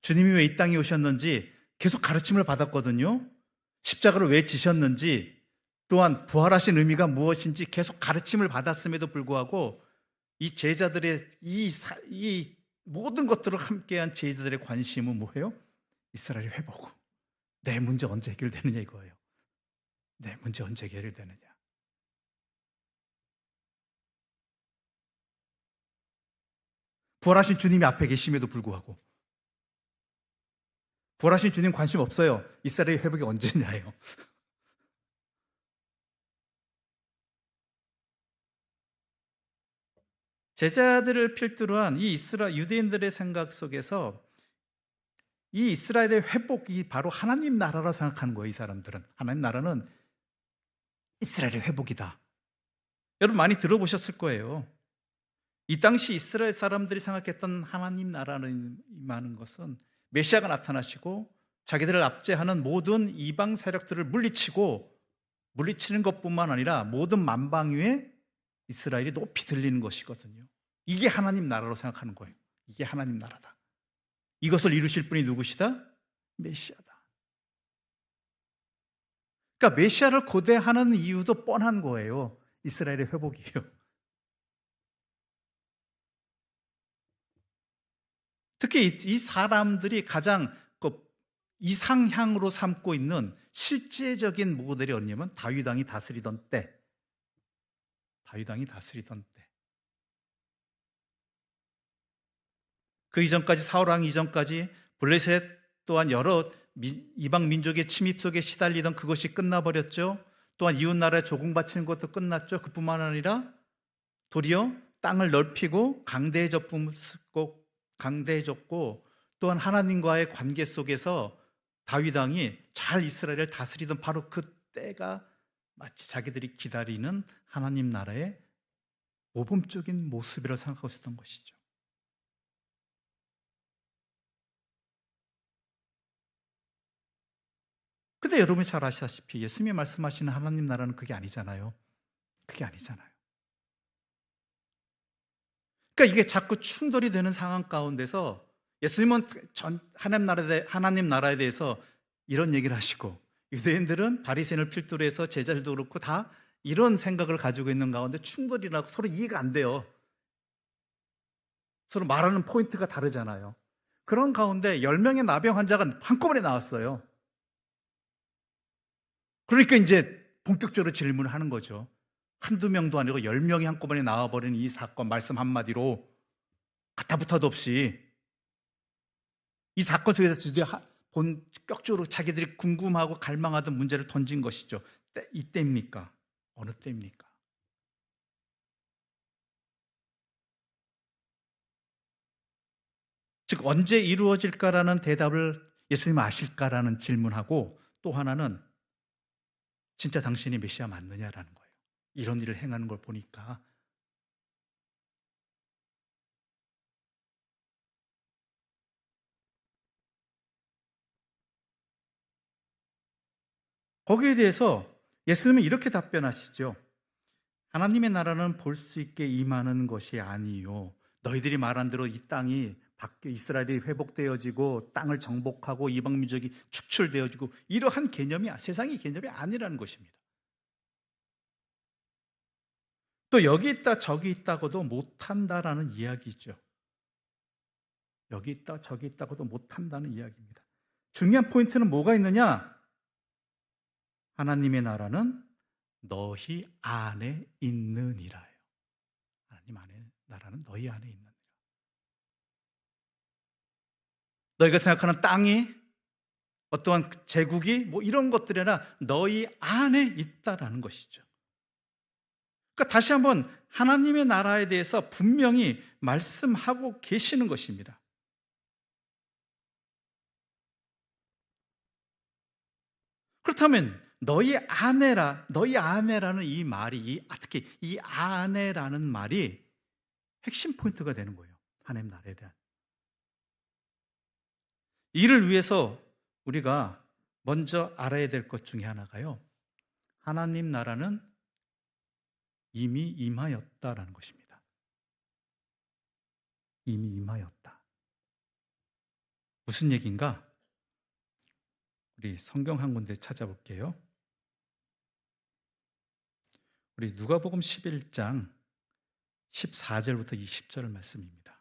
주님이 왜 이 땅에 오셨는지 계속 가르침을 받았거든요. 십자가를 왜 지셨는지, 또한 부활하신 의미가 무엇인지 계속 가르침을 받았음에도 불구하고 이 제자들의 이 모든 것들을 함께한 제자들의 관심은 뭐예요? 이스라엘의 회복. 내 문제 언제 해결되느냐 이거예요. 내 문제 언제 해결되느냐. 부활하신 주님이 앞에 계심에도 불구하고. 부활하신 주님 관심 없어요. 이스라엘의 회복이 언제냐예요. 제자들을 필두로 한 이 유대인들의 생각 속에서 이 이스라엘의 회복이 바로 하나님 나라라 생각하는 거예요. 이 사람들은 하나님 나라는 이스라엘의 회복이다. 여러분 많이 들어보셨을 거예요. 이 당시 이스라엘 사람들이 생각했던 하나님 나라는 임하는 것은 메시아가 나타나시고 자기들을 압제하는 모든 이방 세력들을 물리치는 것뿐만 아니라 모든 만방 위에 이스라엘이 높이 들리는 것이거든요. 이게 하나님 나라로 생각하는 거예요. 이게 하나님 나라다. 이것을 이루실 분이 누구시다? 메시아다. 그러니까 메시아를 고대하는 이유도 뻔한 거예요. 이스라엘의 회복이에요. 특히 이 사람들이 가장 이상향으로 삼고 있는 실제적인 모델이 어디냐면 다윗 왕이 다스리던 때. 그 이전까지 사울 왕 이전까지 블레셋 또한 여러 이방 민족의 침입 속에 시달리던 그것이 끝나버렸죠. 또한 이웃 나라에 조공 바치는 것도 끝났죠. 그뿐만 아니라 도리어 땅을 넓히고 강대해졌고 또한 하나님과의 관계 속에서 다윗 왕이 잘 이스라엘을 다스리던 바로 그때가 마치 자기들이 기다리는 하나님 나라의 모범적인 모습이라고 생각하고 있었던 것이죠. 근데 여러분이 잘 아시다시피 예수님이 말씀하시는 하나님 나라는 그게 아니잖아요. 그러니까 이게 자꾸 충돌이 되는 상황 가운데서 예수님은 하나님 나라에 대해서 이런 얘기를 하시고 유대인들은 바리새인을 필두로 해서 제자들도 그렇고 다 이런 생각을 가지고 있는 가운데 충돌이 나고 서로 이해가 안 돼요. 서로 말하는 포인트가 다르잖아요. 그런 가운데 10명의 나병 환자가 한꺼번에 나왔어요. 그러니까 이제 본격적으로 질문을 하는 거죠. 한두 명도 아니고 10명이 한꺼번에 나와버린 이 사건, 말씀 한마디로 가타부타도 없이 이 사건 속에서 본격적으로 자기들이 궁금하고 갈망하던 문제를 던진 것이죠. 이때입니까? 어느 때입니까? 즉 언제 이루어질까라는 대답을 예수님 아실까라는 질문하고 또 하나는 진짜 당신이 메시아 맞느냐라는 거예요. 이런 일을 행하는 걸 보니까. 거기에 대해서 예수님은 이렇게 답변하시죠. 하나님의 나라는 볼 수 있게 임하는 것이 아니요. 너희들이 말한 대로 이 땅이 이스라엘이 회복되어지고 땅을 정복하고 이방 민족이 축출되어지고 이러한 세상의 개념이 아니라는 것입니다. 또 여기 있다 저기 있다고도 못한다라는 이야기죠. 여기 있다 저기 있다고도 못한다는 이야기입니다. 중요한 포인트는 뭐가 있느냐? 하나님의 나라는 너희 안에 있느니라예요. 하나님 안에 나라는 너희 안에 있느니라. 너희가 생각하는 땅이 어떠한 제국이 이런 것들이 아니라 너희 안에 있다라는 것이죠. 그러니까 다시 한번 하나님의 나라에 대해서 분명히 말씀하고 계시는 것입니다. 그렇다면 너희 안에라는 이 말이 특히 이 안에라는 말이 핵심 포인트가 되는 거예요. 하나님 나라에 대한. 이를 위해서 우리가 먼저 알아야 될 것 중에 하나가요. 하나님 나라는 이미 임하였다라는 것입니다. 이미 임하였다. 무슨 얘기인가? 우리 성경 한 군데 찾아볼게요. 우리 누가복음 11장 14절부터 20절 말씀입니다.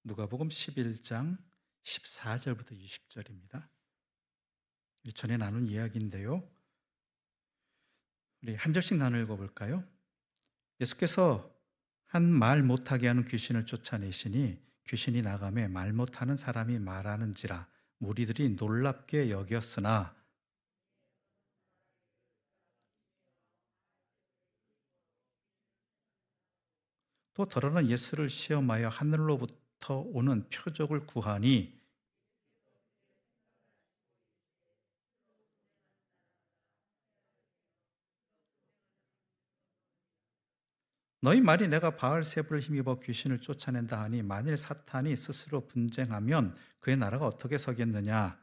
누가복음 11장 14절부터 20절입니다. 전에 나눈 이야기인데요. 우리 한 절씩 나눠 읽어볼까요? 예수께서 한 말 못하게 하는 귀신을 쫓아내시니 귀신이 나가매 말 못하는 사람이 말하는지라 무리들이 놀랍게 여겼으나 또 더러는 예수를 시험하여 하늘로부터 오는 표적을 구하니 너희 말이 내가 바알세불을 힘입어 귀신을 쫓아낸다 하니 만일 사탄이 스스로 분쟁하면 그의 나라가 어떻게 서겠느냐.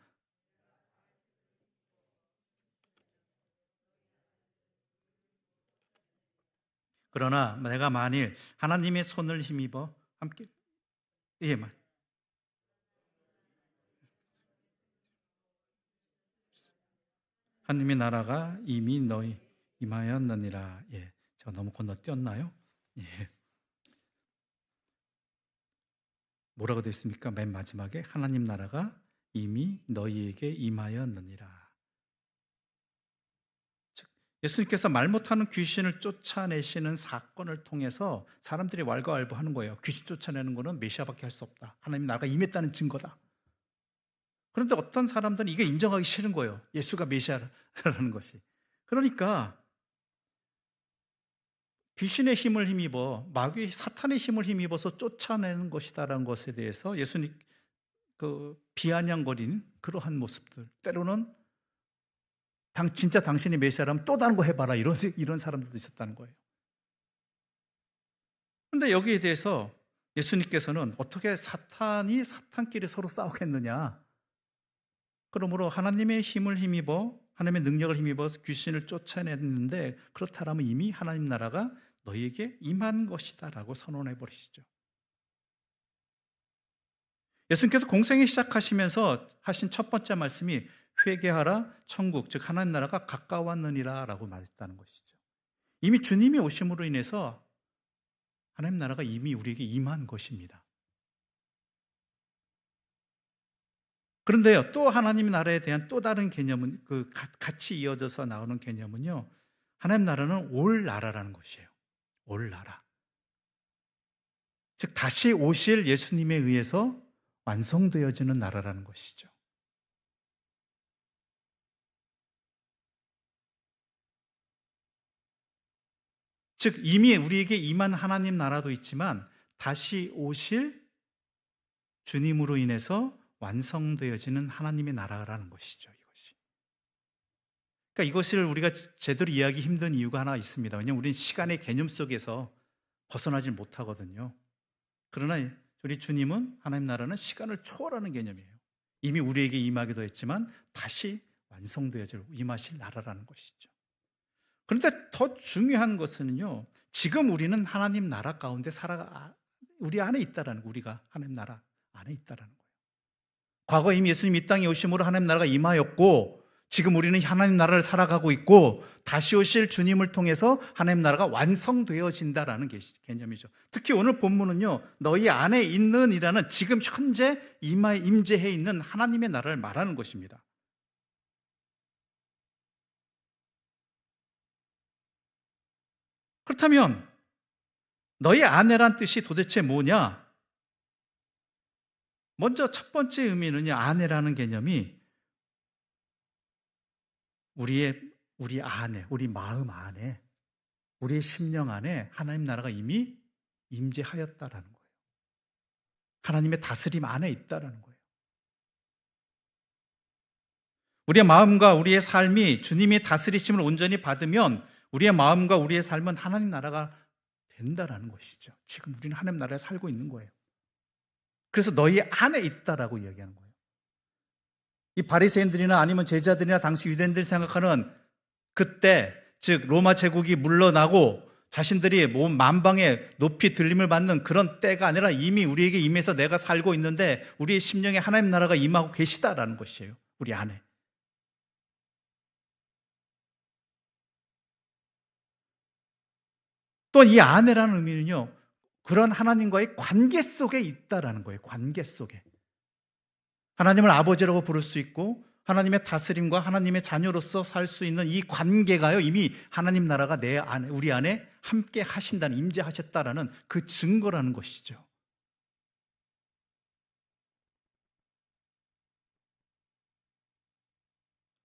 그러나 내가 만일 하나님의 손을 힘입어 함께 예만 하나님의 나라가 이미 너희 임하였느니라. 예, 제가 너무 건너뛰었나요? 예, 뭐라고 되어 있습니까? 맨 마지막에 하나님 나라가 이미 너희에게 임하였느니라. 즉 예수님께서 말 못하는 귀신을 쫓아내시는 사건을 통해서 사람들이 왈가왈부하는 거예요. 귀신 쫓아내는 거는 메시아밖에 할 수 없다. 하나님 나라가 임했다는 증거다. 그런데 어떤 사람들은 이게 인정하기 싫은 거예요. 예수가 메시아라는 것이. 그러니까 귀신의 힘을 힘입어 마귀 사탄의 힘을 힘입어서 쫓아내는 것이다라는 것에 대해서 예수님 비아냥거리는 그러한 모습들, 때로는 진짜 당신이 메시아라면 또 다른 거 해봐라 이런 사람들도 있었다는 거예요. 그런데 여기에 대해서 예수님께서는 어떻게 사탄끼리 서로 싸우겠느냐? 그러므로 하나님의 힘을 힘입어 하나님의 능력을 힘입어 귀신을 쫓아냈는데 그렇다면 이미 하나님 나라가 너희에게 임한 것이다라고 선언해 버리시죠. 예수님께서 공생애 시작하시면서 하신 첫 번째 말씀이 회개하라 천국 즉 하나님 나라가 가까웠느니라 라고 말했다는 것이죠. 이미 주님이 오심으로 인해서 하나님 나라가 이미 우리에게 임한 것입니다. 그런데요, 또 하나님 나라에 대한 또 다른 개념은 같이 이어져서 나오는 개념은요, 하나님 나라는 올 나라라는 것이에요. 올 나라. 즉 다시 오실 예수님에 의해서 완성되어지는 나라라는 것이죠. 즉 이미 우리에게 임한 하나님 나라도 있지만 다시 오실 주님으로 인해서 완성되어지는 하나님의 나라라는 것이죠. 그러니까 이것을 우리가 제대로 이해하기 힘든 이유가 하나 있습니다. 왜냐하면 우리는 시간의 개념 속에서 벗어나지 못하거든요. 그러나 우리 주님은 하나님 나라는 시간을 초월하는 개념이에요. 이미 우리에게 임하기도 했지만 다시 완성되어질 임하실 나라라는 것이죠. 그런데 더 중요한 것은요, 지금 우리는 하나님 나라 가운데 우리 안에 있다라는 거, 우리가 하나님 나라 안에 있다라는 거예요. 과거 이미 예수님 이 땅에 오심으로 하나님 나라가 임하였고 지금 우리는 하나님 나라를 살아가고 있고 다시 오실 주님을 통해서 하나님 나라가 완성되어진다라는 개념이죠. 특히 오늘 본문은요, 너희 안에 있는 이라는 지금 현재 임재해 있는 하나님의 나라를 말하는 것입니다. 그렇다면 너희 안에란 뜻이 도대체 뭐냐? 먼저 첫 번째 의미는요, 안에라는 개념이 우리 안에, 우리 마음 안에, 우리의 심령 안에 하나님 나라가 이미 임재하였다라는 거예요. 하나님의 다스림 안에 있다라는 거예요. 우리의 마음과 우리의 삶이 주님의 다스리심을 온전히 받으면 우리의 마음과 우리의 삶은 하나님 나라가 된다라는 것이죠. 지금 우리는 하나님 나라에 살고 있는 거예요. 그래서 너희 안에 있다라고 이야기하는 거예요. 이 바리새인들이나 아니면 제자들이나 당시 유대인들이 생각하는 그때, 즉 로마 제국이 물러나고 자신들이 몸 만방에 높이 들림을 받는 그런 때가 아니라 이미 우리에게 임해서 내가 살고 있는데 우리의 심령에 하나님 나라가 임하고 계시다라는 것이에요. 우리 안에. 또 이 안에라는 의미는요, 그런 하나님과의 관계 속에 있다라는 거예요. 관계 속에. 하나님을 아버지라고 부를 수 있고 하나님의 다스림과 하나님의 자녀로서 살 수 있는 이 관계가요, 이미 하나님 나라가 내 안에, 우리 안에 함께 하신다는, 임재하셨다라는 그 증거라는 것이죠.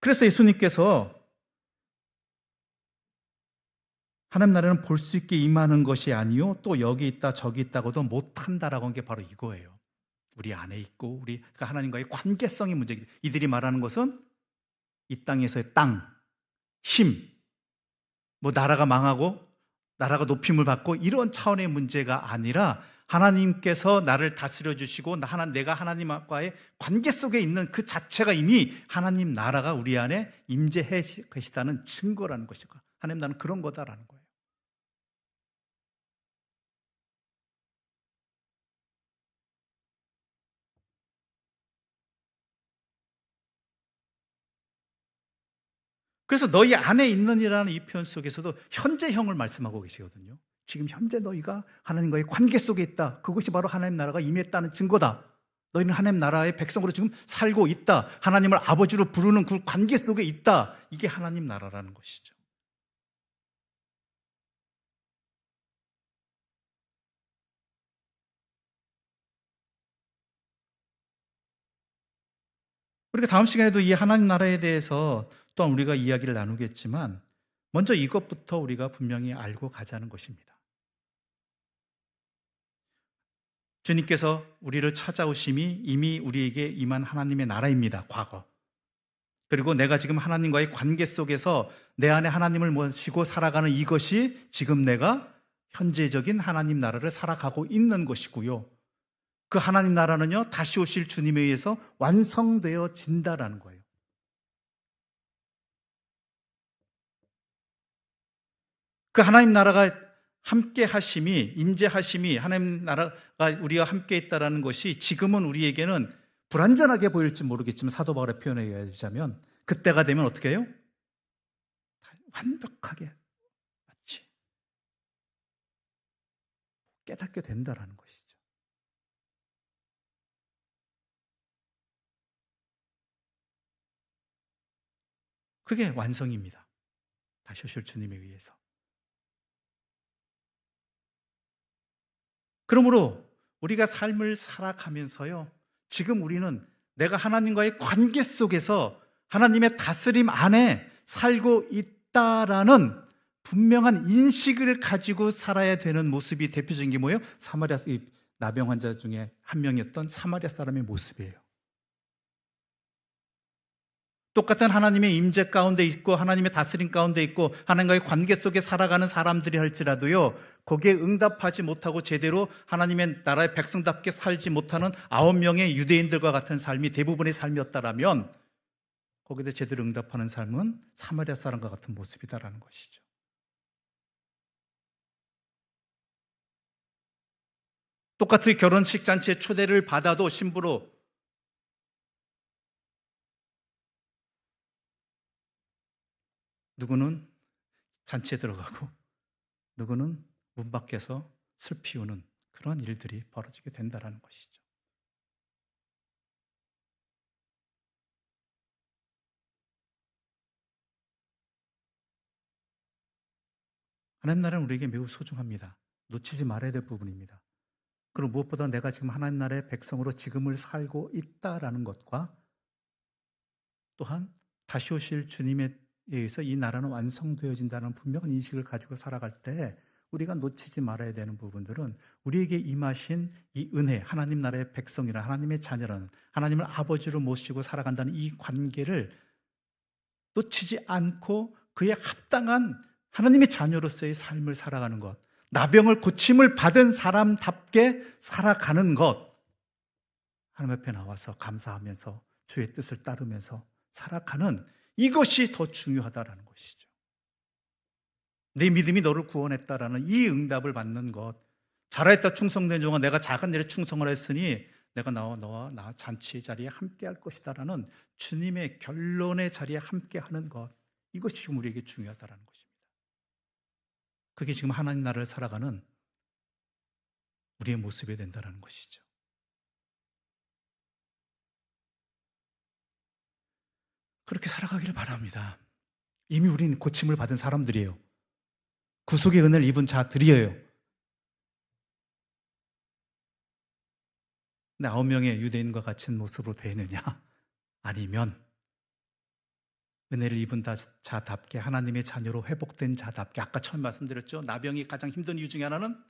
그래서 예수님께서 하나님 나라는 볼 수 있게 임하는 것이 아니요 또 여기 있다 저기 있다고도 못한다라고 한 게 바로 이거예요. 우리 안에 있고 우리 그러니까 하나님과의 관계성의 문제이기 때문에 이들이 말하는 것은 이 땅에서의 땅, 힘, 뭐 나라가 망하고 나라가 높임을 받고 이런 차원의 문제가 아니라 하나님께서 나를 다스려 주시고 내가 하나님과의 관계 속에 있는 그 자체가 이미 하나님 나라가 우리 안에 임재해 계시다는 증거라는 것이고 하나님 나라는 그런 거다라는 거예요. 그래서 너희 안에 있느니라는 이 표현 속에서도 현재형을 말씀하고 계시거든요. 지금 현재 너희가 하나님과의 관계 속에 있다. 그것이 바로 하나님 나라가 임했다는 증거다. 너희는 하나님 나라의 백성으로 지금 살고 있다. 하나님을 아버지로 부르는 그 관계 속에 있다. 이게 하나님 나라라는 것이죠. 그러니까 다음 시간에도 이 하나님 나라에 대해서 또한 우리가 이야기를 나누겠지만 먼저 이것부터 우리가 분명히 알고 가자는 것입니다. 주님께서 우리를 찾아오심이 이미 우리에게 임한 하나님의 나라입니다. 과거. 그리고 내가 지금 하나님과의 관계 속에서 내 안에 하나님을 모시고 살아가는 이것이 지금 내가 현재적인 하나님 나라를 살아가고 있는 것이고요. 그 하나님 나라는요, 다시 오실 주님에 의해서 완성되어진다라는 거예요. 그 하나님 나라가 함께 하심이, 임재하심이 하나님 나라가 우리와 함께 있다라는 것이 지금은 우리에게는 불완전하게 보일지 모르겠지만 사도 바울의 표현에 의하자면 그때가 되면 어떻게 해요? 완벽하게 마치 깨닫게 된다라는 것이죠. 그게 완성입니다. 다시 오실 주님에 의해서. 그러므로 우리가 삶을 살아가면서요, 지금 우리는 내가 하나님과의 관계 속에서 하나님의 다스림 안에 살고 있다라는 분명한 인식을 가지고 살아야 되는 모습이 대표적인 게 뭐예요? 사마리아 나병 환자 중에 한 명이었던 사마리아 사람의 모습이에요. 똑같은 하나님의 임재 가운데 있고 하나님의 다스림 가운데 있고 하나님과의 관계 속에 살아가는 사람들이 할지라도요, 거기에 응답하지 못하고 제대로 하나님의 나라의 백성답게 살지 못하는 9명의 유대인들과 같은 삶이 대부분의 삶이었다라면 거기에 제대로 응답하는 삶은 사마리아 사람과 같은 모습이다라는 것이죠. 똑같이 결혼식 잔치에 초대를 받아도 신부로 누구는 잔치에 들어가고 누구는 문 밖에서 슬피 우는 그런 일들이 벌어지게 된다는 것이죠. 하나님 나라는 우리에게 매우 소중합니다. 놓치지 말아야 될 부분입니다. 그리고 무엇보다 내가 지금 하나님 나라의 백성으로 지금을 살고 있다라는 것과 또한 다시 오실 주님에 의해서 이 나라는 완성되어진다는 분명한 인식을 가지고 살아갈 때 우리가 놓치지 말아야 되는 부분들은 우리에게 임하신 이 은혜, 하나님 나라의 백성이라 하나님의 자녀라는 하나님을 아버지로 모시고 살아간다는 이 관계를 놓치지 않고 그에 합당한 하나님의 자녀로서의 삶을 살아가는 것, 나병을 고침을 받은 사람답게 살아가는 것, 하나님 앞에 나와서 감사하면서 주의 뜻을 따르면서 살아가는 이것이 더 중요하다라는 것이죠. 내 믿음이 너를 구원했다라는 이 응답을 받는 것, 잘하였다 충성된 종아 내가 작은 일에 충성을 했으니 내가 너와 나 잔치 자리에 함께 할 것이다라는 주님의 결론의 자리에 함께 하는 것, 이것이 지금 우리에게 중요하다라는 것입니다. 그게 지금 하나님 나라를 살아가는 우리의 모습이 된다는 것이죠. 그렇게 살아가기를 바랍니다. 이미 우리는 고침을 받은 사람들이에요. 구속의 은혜를 입은 자들이에요. 근데 9명의 유대인과 같은 모습으로 되느냐? 아니면 은혜를 입은 자답게 하나님의 자녀로 회복된 자답게, 아까 처음 말씀드렸죠. 나병이 가장 힘든 이유 중에 하나는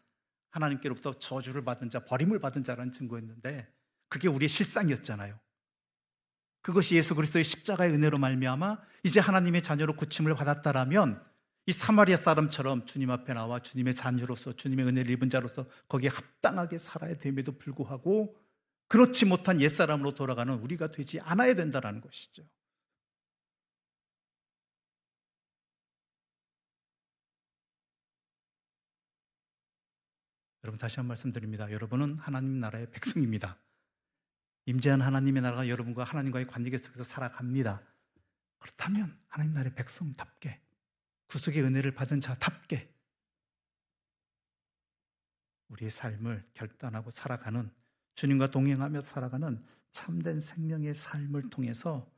하나님께로부터 저주를 받은 자, 버림을 받은 자라는 증거였는데 그게 우리의 실상이었잖아요. 그것이 예수 그리스도의 십자가의 은혜로 말미암아 이제 하나님의 자녀로 고침을 받았다라면 이 사마리아 사람처럼 주님 앞에 나와 주님의 자녀로서 주님의 은혜를 입은 자로서 거기에 합당하게 살아야 됨에도 불구하고 그렇지 못한 옛사람으로 돌아가는 우리가 되지 않아야 된다는 것이죠. 여러분, 다시 한 번 말씀드립니다. 여러분은 하나님 나라의 백성입니다. 임재한 하나님의 나라가 여러분과 하나님과의 관계 속에서 살아갑니다. 그렇다면 하나님 나라의 백성답게, 구속의 은혜를 받은 자답게 우리의 삶을 결단하고 살아가는, 주님과 동행하며 살아가는 참된 생명의 삶을 통해서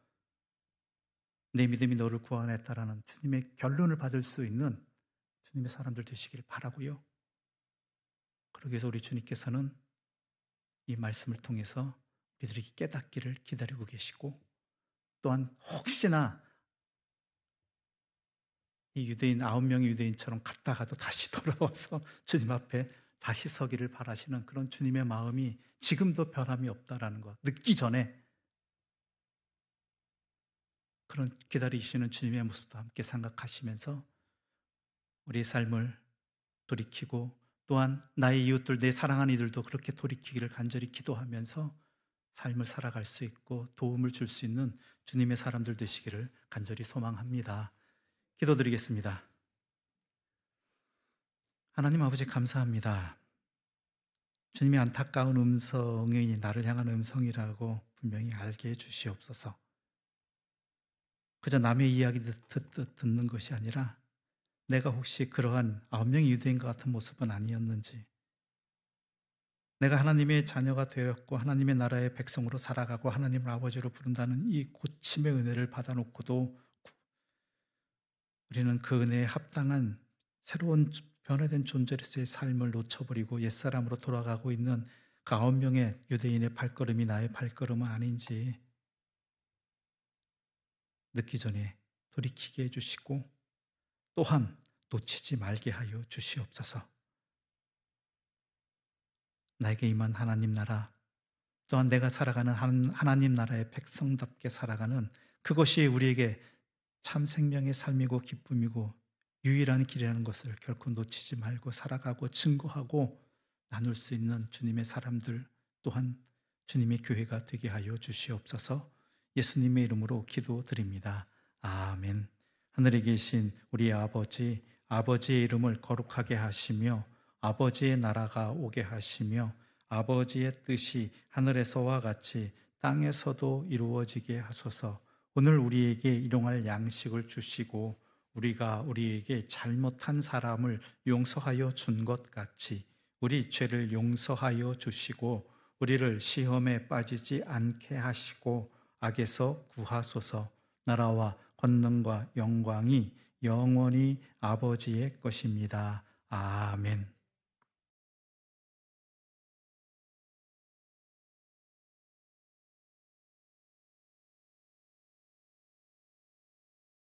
내 믿음이 너를 구원했다라는 주님의 결론을 받을 수 있는 주님의 사람들 되시길 바라고요. 그러기 위해서 우리 주님께서는 이 말씀을 통해서 우리들이 깨닫기를 기다리고 계시고, 또한 혹시나 이 유대인 9명의 유대인처럼 갔다가도 다시 돌아와서 주님 앞에 다시 서기를 바라시는 그런 주님의 마음이 지금도 변함이 없다라는 것 늦기 전에 그런 기다리시는 주님의 모습도 함께 생각하시면서 우리의 삶을 돌이키고, 또한 나의 이웃들, 내 사랑하는 이들도 그렇게 돌이키기를 간절히 기도하면서 삶을 살아갈 수 있고 도움을 줄 수 있는 주님의 사람들 되시기를 간절히 소망합니다. 기도드리겠습니다. 하나님 아버지, 감사합니다. 주님의 안타까운 음성이 나를 향한 음성이라고 분명히 알게 해주시옵소서. 그저 남의 이야기 듣는 것이 아니라 내가 혹시 그러한 9명의 유대인과 같은 모습은 아니었는지, 내가 하나님의 자녀가 되었고 하나님의 나라의 백성으로 살아가고 하나님을 아버지로 부른다는 이 고침의 은혜를 받아놓고도 우리는 그 은혜에 합당한 새로운 변화된 존재로서의 삶을 놓쳐버리고 옛사람으로 돌아가고 있는 그 9명의 유대인의 발걸음이 나의 발걸음은 아닌지 늦기 전에 돌이키게 해주시고, 또한 놓치지 말게 하여 주시옵소서. 나에게 임한 하나님 나라, 또한 내가 살아가는 하나님 나라의 백성답게 살아가는 그것이 우리에게 참 생명의 삶이고 기쁨이고 유일한 길이라는 것을 결코 놓치지 말고 살아가고 증거하고 나눌 수 있는 주님의 사람들, 또한 주님의 교회가 되게 하여 주시옵소서. 예수님의 이름으로 기도드립니다. 아멘. 하늘에 계신 우리 아버지, 아버지의 이름을 거룩하게 하시며 아버지의 나라가 오게 하시며 아버지의 뜻이 하늘에서와 같이 땅에서도 이루어지게 하소서. 오늘 우리에게 일용할 양식을 주시고 우리가 우리에게 잘못한 사람을 용서하여 준 것 같이 우리 죄를 용서하여 주시고 우리를 시험에 빠지지 않게 하시고 악에서 구하소서. 나라와 권능과 영광이 영원히 아버지의 것입니다. 아멘.